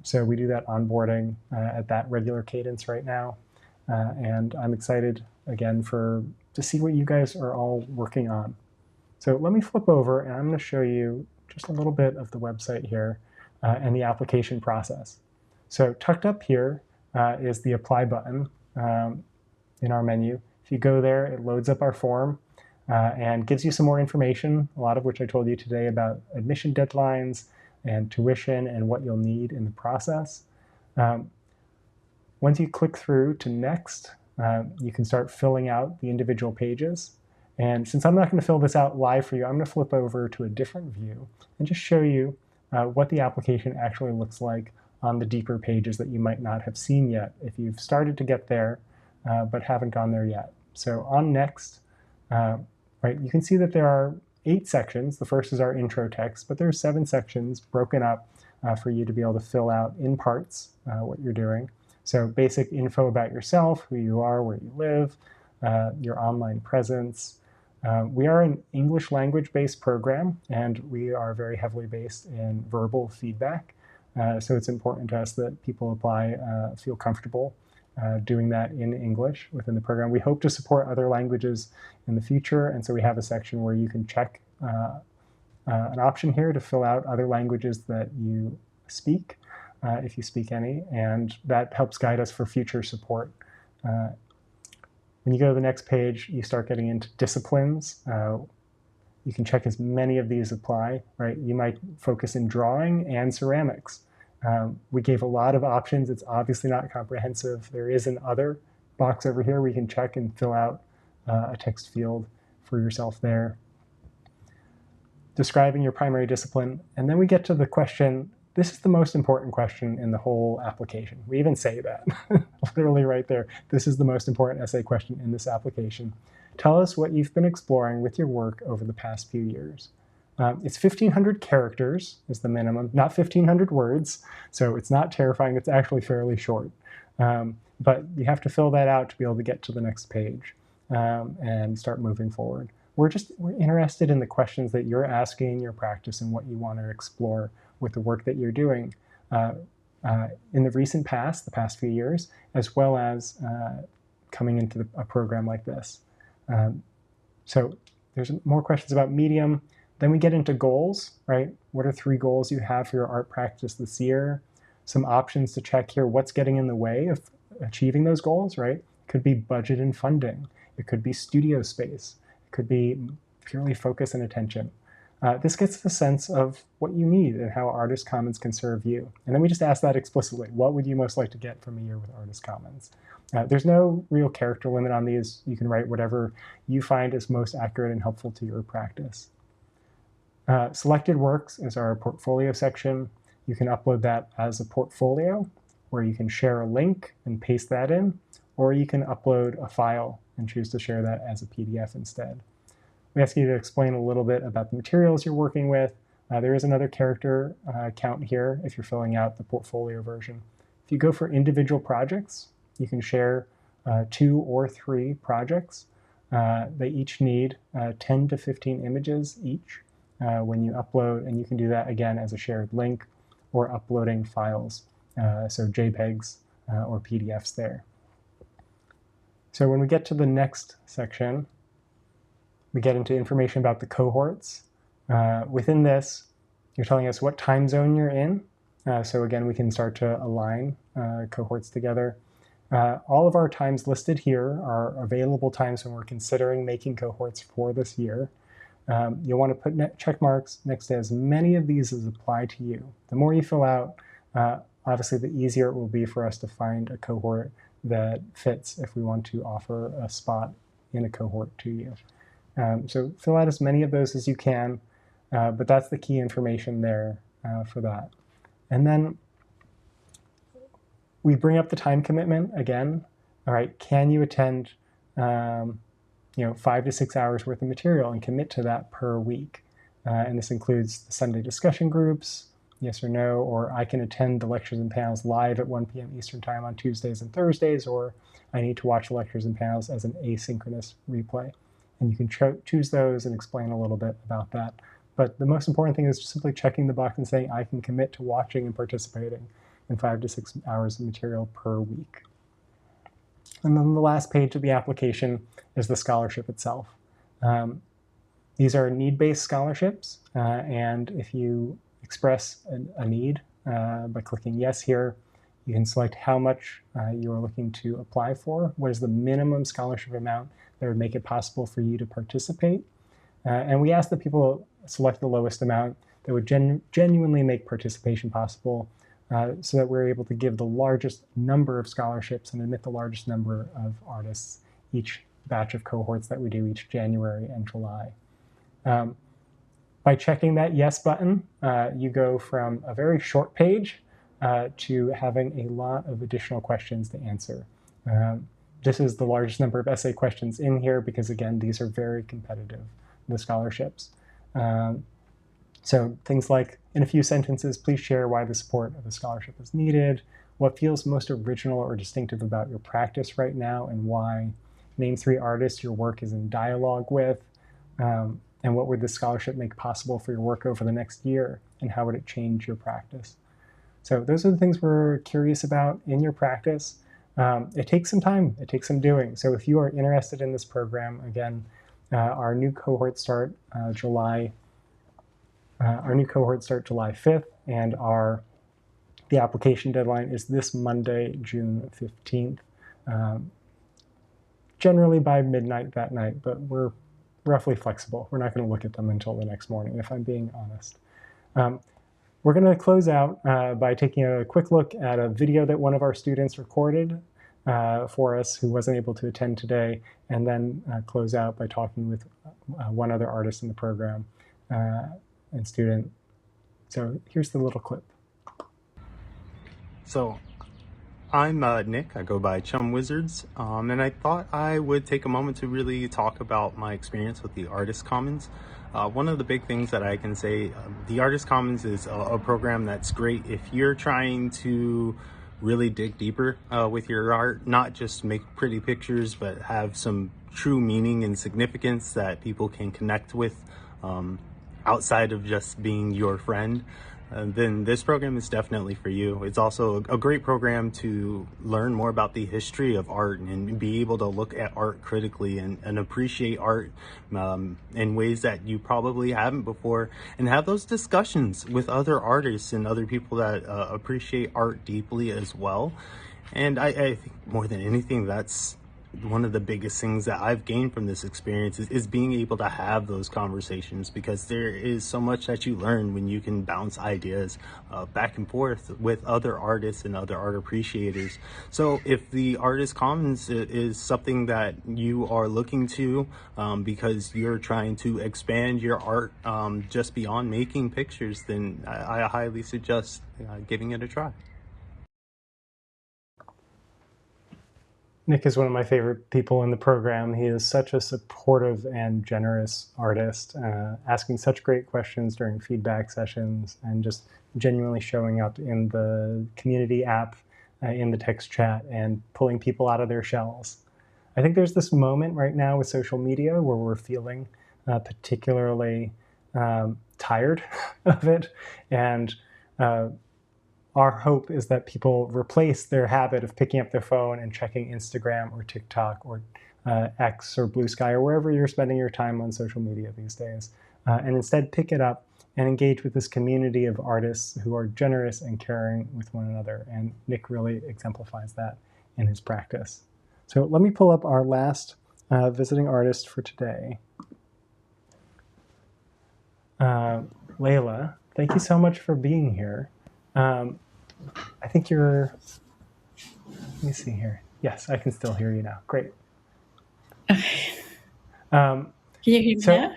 So we do that onboarding at that regular cadence right now. And I'm excited, again, to see what you guys are all working on. So let me flip over, and I'm going to show you just a little bit of the website here and the application process. So tucked up here is the apply button in our menu. If you go there, it loads up our form and gives you some more information, a lot of which I told you today about admission deadlines and tuition and what you'll need in the process. Once you click through to next, you can start filling out the individual pages. And since I'm not going to fill this out live for you, I'm going to flip over to a different view and just show you what the application actually looks like on the deeper pages that you might not have seen yet if you've started to get there but haven't gone there yet. So on next, right, you can see that there are 8 sections. The first is our intro text, but there are 7 sections broken up for you to be able to fill out in parts what you're doing. So basic info about yourself, who you are, where you live, your online presence. We are an English language-based program, and we are very heavily based in verbal feedback. So it's important to us that people feel comfortable doing that in English within the program. We hope to support other languages in the future, and so we have a section where you can check an option here to fill out other languages that you speak, if you speak any, and that helps guide us for future support. When you go to the next page, you start getting into disciplines. You can check as many of these apply, right? You might focus in drawing and ceramics. We gave a lot of options. It's obviously not comprehensive. There is an other box over here where you can check and fill out a text field for yourself there. Describing your primary discipline. And then we get to the question, this is the most important question in the whole application. We even say that, literally right there. This is the most important essay question in this application. Tell us what you've been exploring with your work over the past few years. It's 1,500 characters is the minimum, not 1,500 words. So it's not terrifying. It's actually fairly short. But you have to fill that out to be able to get to the next page and start moving forward. We're interested in the questions that you're asking in your practice and what you want to explore with the work that you're doing in the recent past, the past few years, as well as coming into a program like this. So there's more questions about medium. Then we get into goals, right? What are 3 goals you have for your art practice this year? Some options to check here. What's getting in the way of achieving those goals, right? It could be budget and funding. It could be studio space. It could be purely focus and attention. This gets the sense of what you need and how Artist Commons can serve you. And then we just ask that explicitly. What would you most like to get from a year with Artist Commons? There's no real character limit on these. You can write whatever you find is most accurate and helpful to your practice. Selected works is our portfolio section. You can upload that as a portfolio where you can share a link and paste that in, or you can upload a file and choose to share that as a PDF instead. We ask you to explain a little bit about the materials you're working with. There is another character count here if you're filling out the portfolio version. If you go for individual projects, you can share 2 or 3 projects. They each need 10 to 15 images each when you upload, and you can do that again as a shared link or uploading files, so JPEGs or PDFs there. So when we get to the next section, we get into information about the cohorts. Within this, you're telling us what time zone you're in. So again, we can start to align cohorts together. All of our times listed here are available times when we're considering making cohorts for this year. You'll want to put check marks next to as many of these as apply to you. The more you fill out, obviously the easier it will be for us to find a cohort that fits if we want to offer a spot in a cohort to you. So fill out as many of those as you can, but that's the key information there for that. And then we bring up the time commitment again. All right, can you attend 5 to 6 hours worth of material and commit to that per week? And this includes the Sunday discussion groups, yes or no, or I can attend the lectures and panels live at 1 p.m. Eastern time on Tuesdays and Thursdays, or I need to watch lectures and panels as an asynchronous replay. And you can choose those and explain a little bit about that. But the most important thing is simply checking the box and saying, I can commit to watching and participating in 5 to 6 hours of material per week. And then the last page of the application is the scholarship itself. These are need-based scholarships, and if you express a need by clicking yes here, you can select how much you are looking to apply for, what is the minimum scholarship amount that would make it possible for you to participate. And we ask that people select the lowest amount that would genuinely make participation possible. so that we're able to give the largest number of scholarships and admit the largest number of artists each batch of cohorts that we do each January and July. By checking that yes button, you go from a very short page to having a lot of additional questions to answer. This is the largest number of essay questions in here because, again, these are very competitive, the scholarships. So things like, in a few sentences, please share why the support of the scholarship is needed, what feels most original or distinctive about your practice right now, and why. Name 3 artists your work is in dialogue with, and what would the scholarship make possible for your work over the next year, and how would it change your practice? So those are the things we're curious about in your practice. It takes some time, it takes some doing. So if you are interested in this program, again, our new cohorts start July 5th, and the application deadline is this Monday, June 15th. Generally by midnight that night, but we're roughly flexible. We're not going to look at them until the next morning, if I'm being honest. We're going to close out by taking a quick look at a video that one of our students recorded for us who wasn't able to attend today, and then close out by talking with one other artist in the program and student. So here's the little clip. So I'm Nick, I go by Chum Wizards, and I thought I would take a moment to really talk about my experience with the Artist Commons. One of the big things that I can say, the Artist Commons is a program that's great if you're trying to really dig deeper with your art, not just make pretty pictures, but have some true meaning and significance that people can connect with outside of just being your friend. Then this program is definitely for you. It's also a great program to learn more about the history of art and be able to look at art critically and appreciate art in ways that you probably haven't before, and have those discussions with other artists and other people that appreciate art deeply as well. And I think more than anything, that's one of the biggest things that I've gained from this experience is being able to have those conversations, because there is so much that you learn when you can bounce ideas back and forth with other artists and other art appreciators. So if the Artist Commons is something that you are looking to because you're trying to expand your art just beyond making pictures, then I highly suggest giving it a try. Nick is one of my favorite people in the program. He is such a supportive and generous artist, asking such great questions during feedback sessions and just genuinely showing up in the community app, in the text chat, and pulling people out of their shells. I think there's this moment right now with social media where we're feeling particularly tired of it, and our hope is that people replace their habit of picking up their phone and checking Instagram or TikTok or X or Blue Sky or wherever you're spending your time on social media these days, and instead pick it up and engage with this community of artists who are generous and caring with one another. And Nick really exemplifies that in his practice. So let me pull up our last visiting artist for today. Layla, thank you so much for being here. I think you're, let me see here. Yes, I can still hear you now. Great. Okay. Can you hear me now?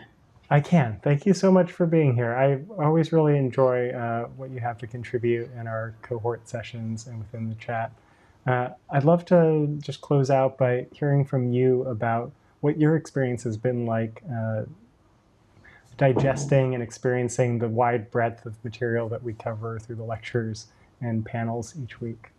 I can. Thank you so much for being here. I always really enjoy what you have to contribute in our cohort sessions and within the chat. I'd love to just close out by hearing from you about what your experience has been like digesting and experiencing the wide breadth of material that we cover through the lectures and panels each week.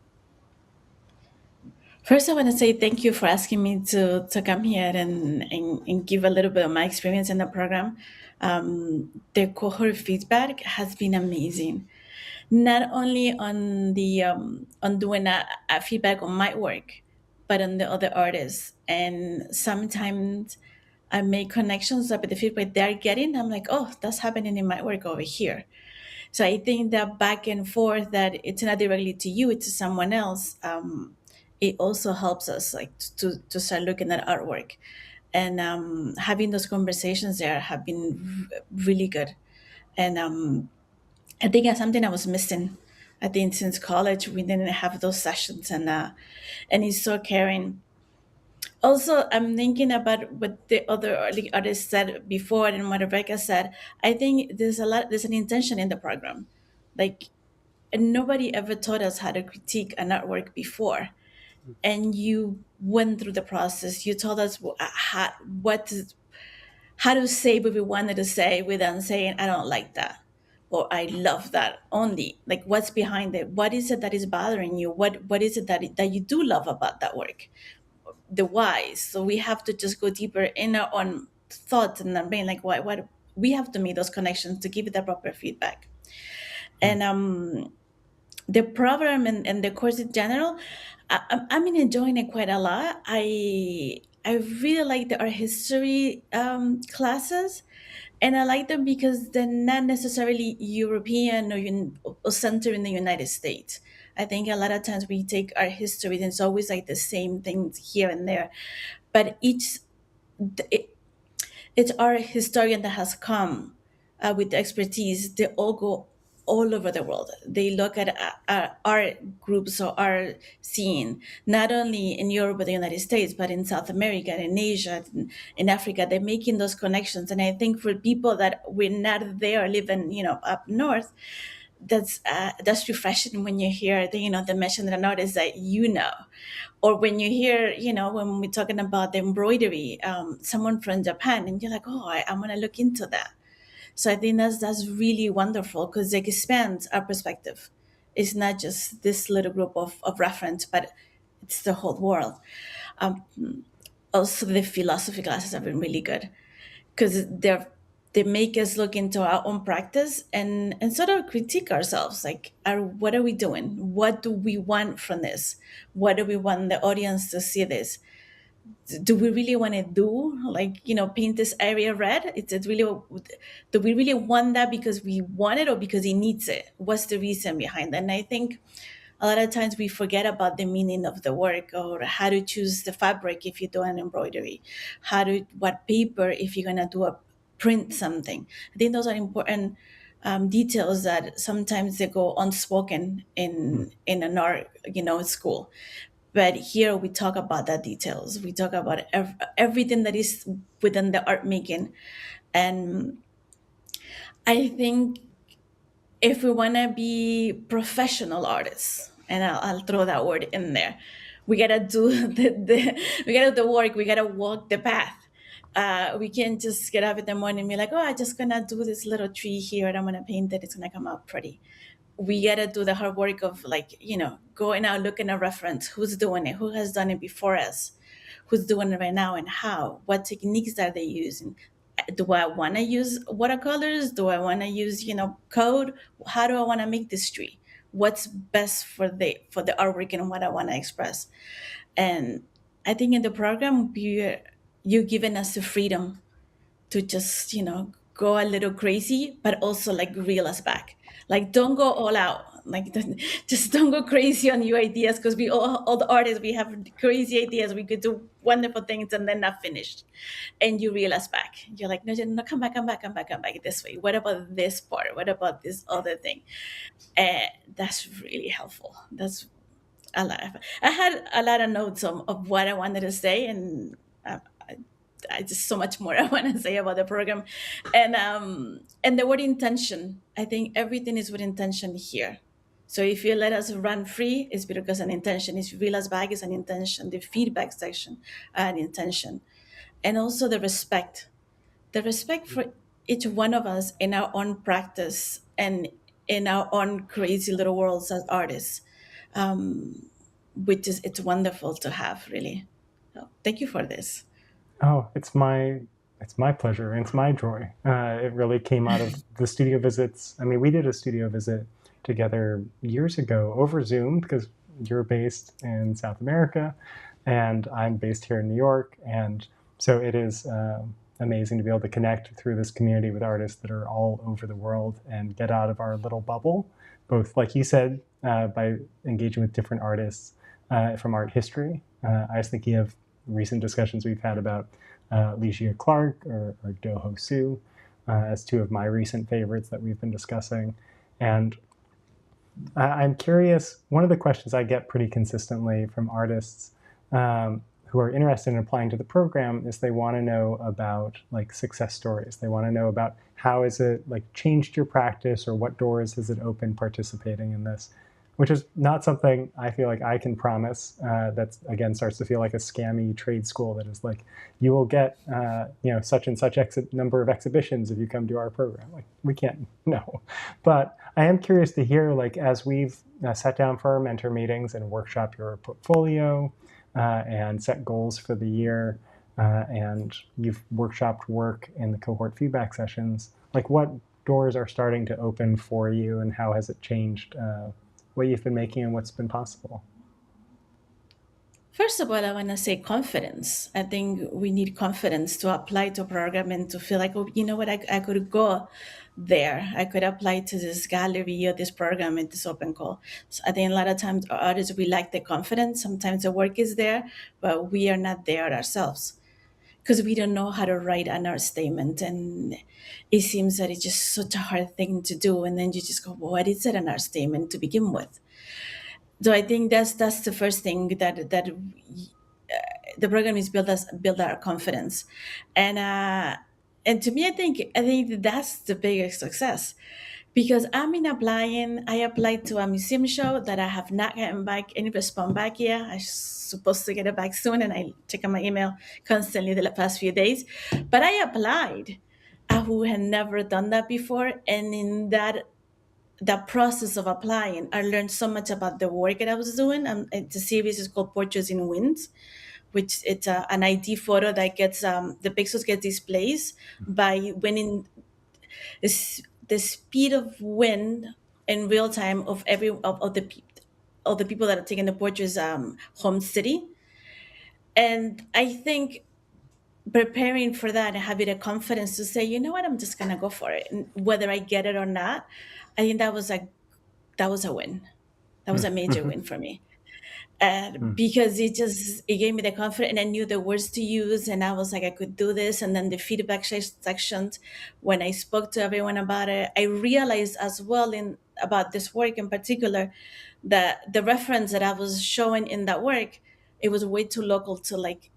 First, I want to say thank you for asking me to come here and give a little bit of my experience in the program. The cohort feedback has been amazing. Not only on the on doing a feedback on my work, but on the other artists. And sometimes I make connections up with the feedback they're getting. I'm like, oh, that's happening in my work over here. So I think that back and forth, that it's not directly to you, it's to someone else. It also helps us like to start looking at artwork, and having those conversations there have been really good. And I think that's something I was missing I think since college we didn't have those sessions, and it's so caring. Also, I'm thinking about what the other early artists said before and what Rebecca said. I think there's an intention in the program. Like, and nobody ever taught us how to critique an artwork before. And you went through the process. You told us how to say what we wanted to say without saying, I don't like that. Or I love that only. Like, what's behind it? What is it that is bothering you? What is it that you do love about that work? The whys. So we have to just go deeper in our own thoughts and our brain, like what we have to make those connections to give it the proper feedback. And the program and the course in general, I'm enjoying it quite a lot. I really like the art history classes, and I like them because they're not necessarily European or centered in the United States. I think a lot of times we take art history and it's always like the same things here and there, but it's our historian that has come with the expertise. They all go all over the world. They look at art groups or art scene, not only in Europe or the United States, but in South America, in Asia, in Africa. They're making those connections. And I think for people that we're not there living, up north, that's refreshing when you hear the mention of an artist that or when you hear when we're talking about the embroidery, someone from Japan, and you're like, oh, I'm gonna look into that. So I think that's really wonderful because it expands our perspective. It's not just this little group of reference, but it's the whole world. Um, Also, the philosophy classes have been really good because they make us look into our own practice and sort of critique ourselves. Like, what are we doing? What do we want from this? What do we want the audience to see this? Do we really want to do, like, paint this area red? It's it really Do we really want that because we want it or because he needs it? What's the reason behind that? And I think a lot of times we forget about the meaning of the work, or how to choose the fabric if you do an embroidery, what paper if you're gonna print something. I think those are important details that sometimes they go unspoken in an art school. But here we talk about the details. We talk about everything that is within the art making. And I think if we want to be professional artists, and I'll throw that word in there, we gotta do we gotta do the work. We gotta walk the path. We can't just get up in the morning and be like, oh, I'm just gonna do this little tree here and I'm gonna paint it. It's gonna come out pretty. We gotta do the hard work of, like, going out, looking at reference, who's doing it, who has done it before us, who's doing it right now, and how, what techniques are they using. Do I want to use watercolors? Do I want to use code? How do I want to make this tree? What's best for the artwork and what I want to express? And I think in the program you're giving us the freedom to just go a little crazy, but also like reel us back. Like, don't go all out. Like, just don't go crazy on your ideas, because we all the artists, we have crazy ideas. We could do wonderful things and then not finished, and you reel us back. You're like, no, no, come back, come back, come back, come back this way. What about this part? What about this other thing? And that's really helpful. That's a lot. I had a lot of notes of what I wanted to say, and I just so much more I want to say about the program, and the word intention. I think everything is with intention here. So if you let us run free, it's because an intention. If you reel us back, is an intention. The feedback section, an intention, and also the respect for each one of us in our own practice and in our own crazy little worlds as artists, which is it's wonderful to have, really. So thank you for this. Oh, it's my pleasure. It's my joy. It really came out of the studio visits. I mean, we did a studio visit together years ago over Zoom because you're based in South America and I'm based here in New York. And so it is amazing to be able to connect through this community with artists that are all over the world and get out of our little bubble, both, like you said, by engaging with different artists from art history. I was thinking of recent discussions we've had about Ligia Clark or Do Ho Soo as two of my recent favorites that we've been discussing. And I'm curious. One of the questions I get pretty consistently from artists who are interested in applying to the program is they want to know about like success stories. They want to know about how has it like changed your practice, or what doors has it opened participating in this, which is not something I feel like I can promise. That's again starts to feel like a scammy trade school that is like, you will get such and such number of exhibitions if you come to our program. Like, we can't know, but I am curious to hear, like, as we've sat down for our mentor meetings and workshop your portfolio and set goals for the year, and you've workshopped work in the cohort feedback sessions, like, what doors are starting to open for you, and how has it changed what you've been making and what's been possible? First of all, I want to say confidence. I think we need confidence to apply to a program and to feel like, oh, you know what, I could go there. I could apply to this gallery or this program at this open call. So I think a lot of times artists, we lack the confidence. Sometimes the work is there, but we are not there ourselves because we don't know how to write an art statement. And it seems that it's just such a hard thing to do. And then you just go, well, what is it, an art statement to begin with? So I think that's the first thing that the program is build our confidence, and to me, I think that's the biggest success, because I applied to a museum show that I have not gotten back any response back yet. I'm supposed to get it back soon, and I check on my email constantly the past few days. But I applied. I who had never done that before, and in that process of applying, I learned so much about the work that I was doing. The series is called Portraits in Winds, which it's an ID photo that gets the pixels get displaced by winning the speed of wind in real time of of the people that are taking the portraits home city. And I think preparing for that and having the confidence to say, you know what, I'm just gonna go for it, and whether I get it or not, I think that was a win. That was a major win for me. Because it gave me the confidence, and I knew the words to use, and I was like, I could do this. And then the feedback sections, when I spoke to everyone about it, I realized as well in about this work in particular that the reference that I was showing in that work, it was way too local to like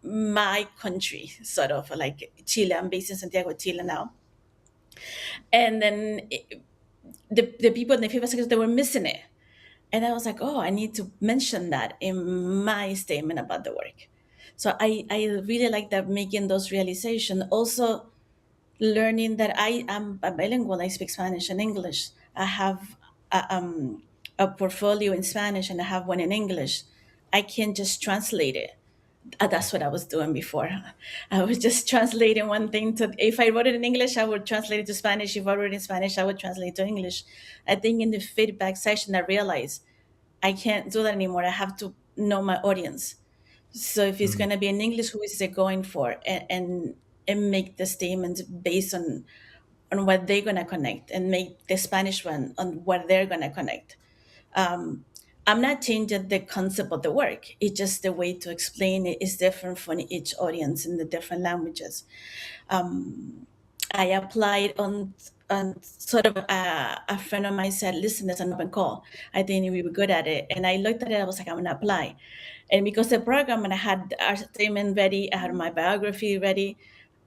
my country, sort of like Chile. I'm based in Santiago, Chile now. And then the people in the feedback sections, they were missing it. And I was like, oh, I need to mention that in my statement about the work. So I really like that, making those realizations. Also, learning that I am a bilingual. I speak Spanish and English. I have a portfolio in Spanish and I have one in English. I can just translate it. That's what I was doing before. I was just translating one thing to, if I wrote it in English, I would translate it to Spanish. If I wrote it in Spanish, I would translate it to English. I think in the feedback session, I realized I can't do that anymore. I have to know my audience. So if it's going to be in English, who is it going for? And make the statements based on what they're going to connect, and make the Spanish one on what they're going to connect. I'm not changing the concept of the work. It's just the way to explain it is different for each audience in the different languages. I applied on sort of a friend of mine said, listen, there's an open call. I think we were good at it. And I looked at it, I was like, I'm going to apply. And because the program, and I had our statement ready, I had my biography ready,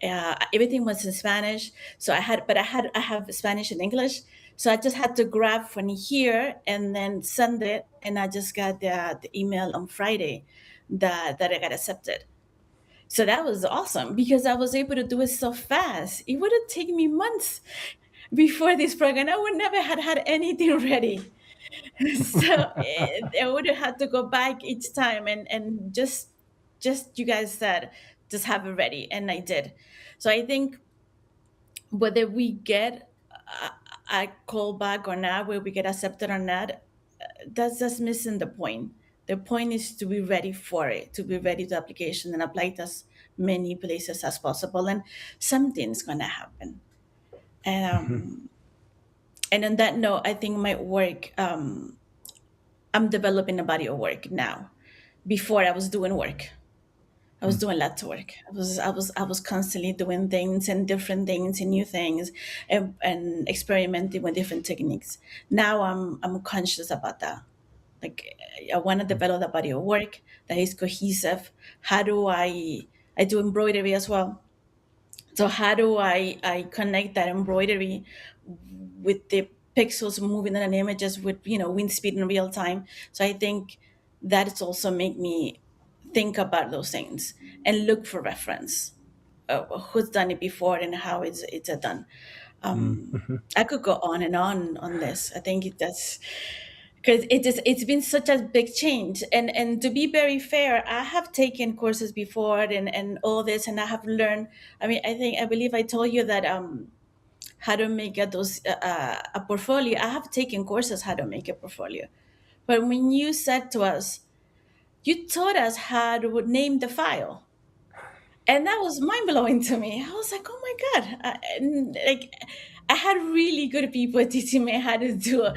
everything was in Spanish. So I have Spanish and English. So I just had to grab from here and then send it. And I just got the email on Friday that I got accepted. So that was awesome because I was able to do it so fast. It would have taken me months before this program. I would never had anything ready. So I would have had to go back each time and just you guys said, just have it ready. And I did. So I think whether we get a call back or not, whether we get accepted or not, that's just missing the point. The point is to be ready for it, to be ready to application and apply it as many places as possible, and something's gonna happen. And and on that note, I think my work, I'm developing a body of work now. Before I was doing work, I was doing lots of work. I was constantly doing things and different things and new things, and experimenting with different techniques. Now I'm conscious about that. Like, I want to develop a body of work that is cohesive. How do I do embroidery as well? So how do I connect that embroidery with the pixels moving and images with wind speed in real time? So I think that's also make me think about those things and look for reference, who's done it before and how it's done. Mm-hmm. I could go on this. I think that's because it's been such a big change. And to be very fair, I have taken courses before and all this, and I have learned. I mean, I believe I told you that how to make a portfolio. I have taken courses how to make a portfolio, but when you said to us, you taught us how to name the file, and that was mind blowing to me. I was like, oh my god! Like, I had really good people teaching me how to do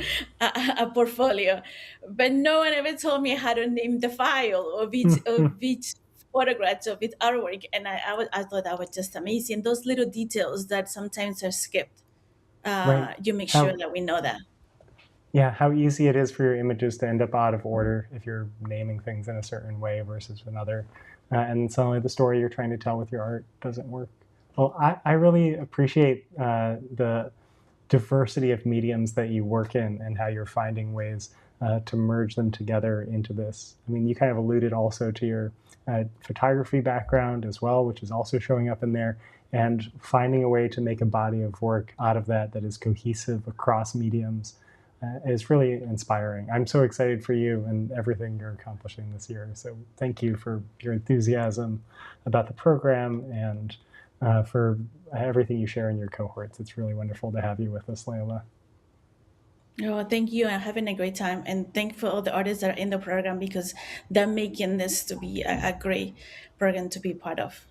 a portfolio, but no one ever told me how to name the file of each photographs of each artwork. And I thought that was just amazing. Those little details that sometimes are skipped. Right. You make sure How that we know that. Yeah, how easy it is for your images to end up out of order if you're naming things in a certain way versus another. And suddenly the story you're trying to tell with your art doesn't work. Well, I really appreciate the diversity of mediums that you work in and how you're finding ways to merge them together into this. I mean, you kind of alluded also to your photography background as well, which is also showing up in there, and finding a way to make a body of work out of that that is cohesive across mediums is really inspiring. I'm so excited for you and everything you're accomplishing this year. So thank you for your enthusiasm about the program and for everything you share in your cohorts. It's really wonderful to have you with us, Layla. Oh, thank you. I'm having a great time, and thank for all the artists that are in the program because they're making this to be a great program to be part of.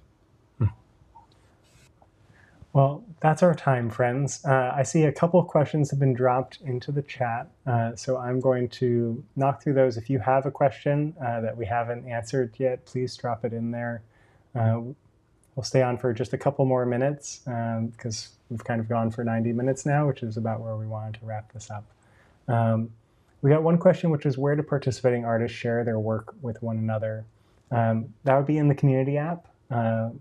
Well, that's our time, friends. I see a couple of questions have been dropped into the chat, so I'm going to knock through those. If you have a question that we haven't answered yet, please drop it in there. We'll stay on for just a couple more minutes because we've kind of gone for 90 minutes now, which is about where we wanted to wrap this up. We got one question, which is where do participating artists share their work with one another? That would be in the community app.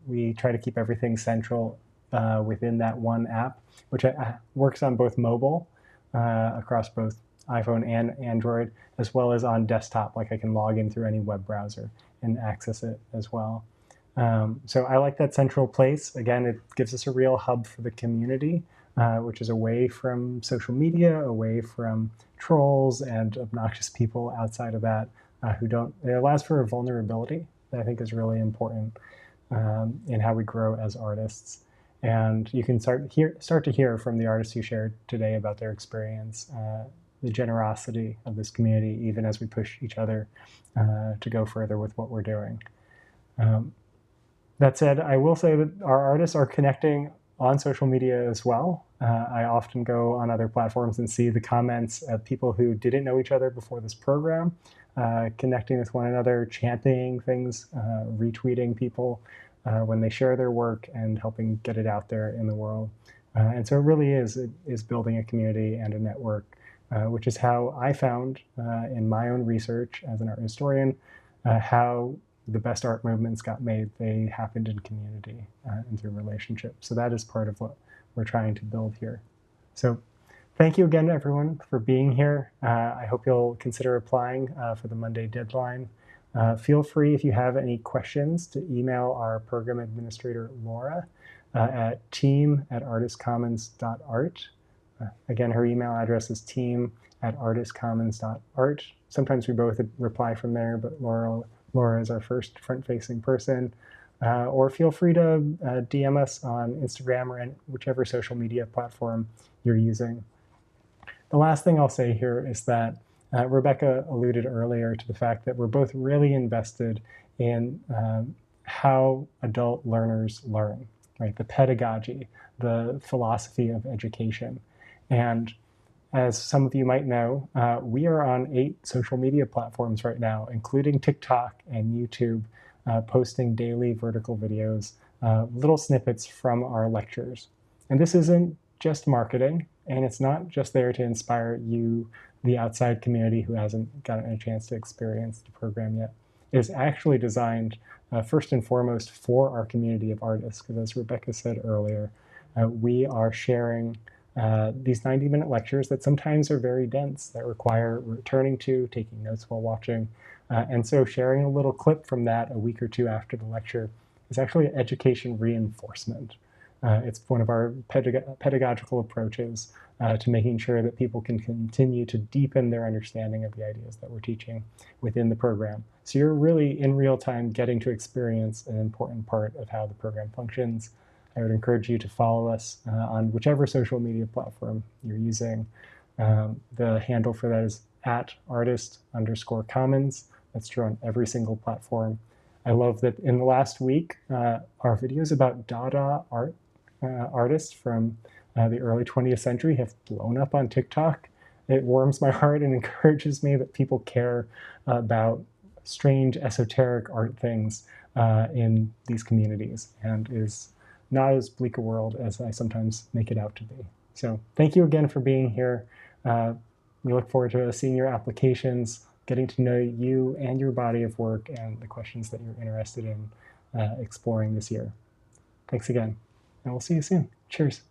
We try to keep everything central within that one app, which works on both mobile, across both iPhone and Android, as well as on desktop. Like I can log in through any web browser and access it as well. So I like that central place. Again, it gives us a real hub for the community, which is away from social media, away from trolls and obnoxious people outside of that who don't. It allows for a vulnerability that I think is really important in how we grow as artists. And you can start to hear from the artists who shared today about their experience, the generosity of this community, even as we push each other to go further with what we're doing. That said, I will say that our artists are connecting on social media as well. I often go on other platforms and see the comments of people who didn't know each other before this program, connecting with one another, championing things, retweeting people when they share their work and helping get it out there in the world. And so it really is building a community and a network, which is how I found in my own research as an art historian how the best art movements got made. They happened in community and through relationships. So that is part of what we're trying to build here. So thank you again, everyone, for being here. I hope you'll consider applying for the Monday deadline. Feel free, if you have any questions, to email our program administrator, Laura, at team@artistcommons.art. Again, her email address is team@artistcommons.art. Sometimes we both reply from there, but Laura is our first front-facing person. Or feel free to DM us on Instagram or whichever social media platform you're using. The last thing I'll say here is that Rebecca alluded earlier to the fact that we're both really invested in how adult learners learn, right? The pedagogy, the philosophy of education. And as some of you might know, we are on 8 social media platforms right now, including TikTok and YouTube. posting daily vertical videos, little snippets from our lectures. And this isn't just marketing, and it's not just there to inspire you, the outside community who hasn't gotten a chance to experience the program yet. It is actually designed first and foremost for our community of artists, because as Rebecca said earlier, we are sharing these 90-minute lectures that sometimes are very dense, that require returning to, taking notes while watching. And so sharing a little clip from that a week or two after the lecture is actually education reinforcement. It's one of our pedagogical approaches to making sure that people can continue to deepen their understanding of the ideas that we're teaching within the program. So you're really in real time getting to experience an important part of how the program functions. I would encourage you to follow us on whichever social media platform you're using. The handle for that is @artist_commons. That's true on every single platform. I love that in the last week, our videos about Dada art artists from the early 20th century have blown up on TikTok. It warms my heart and encourages me that people care about strange, esoteric art things in these communities, and is not as bleak a world as I sometimes make it out to be. So thank you again for being here. We look forward to seeing your applications, getting to know you and your body of work and the questions that you're interested in exploring this year. Thanks again, and we'll see you soon. Cheers.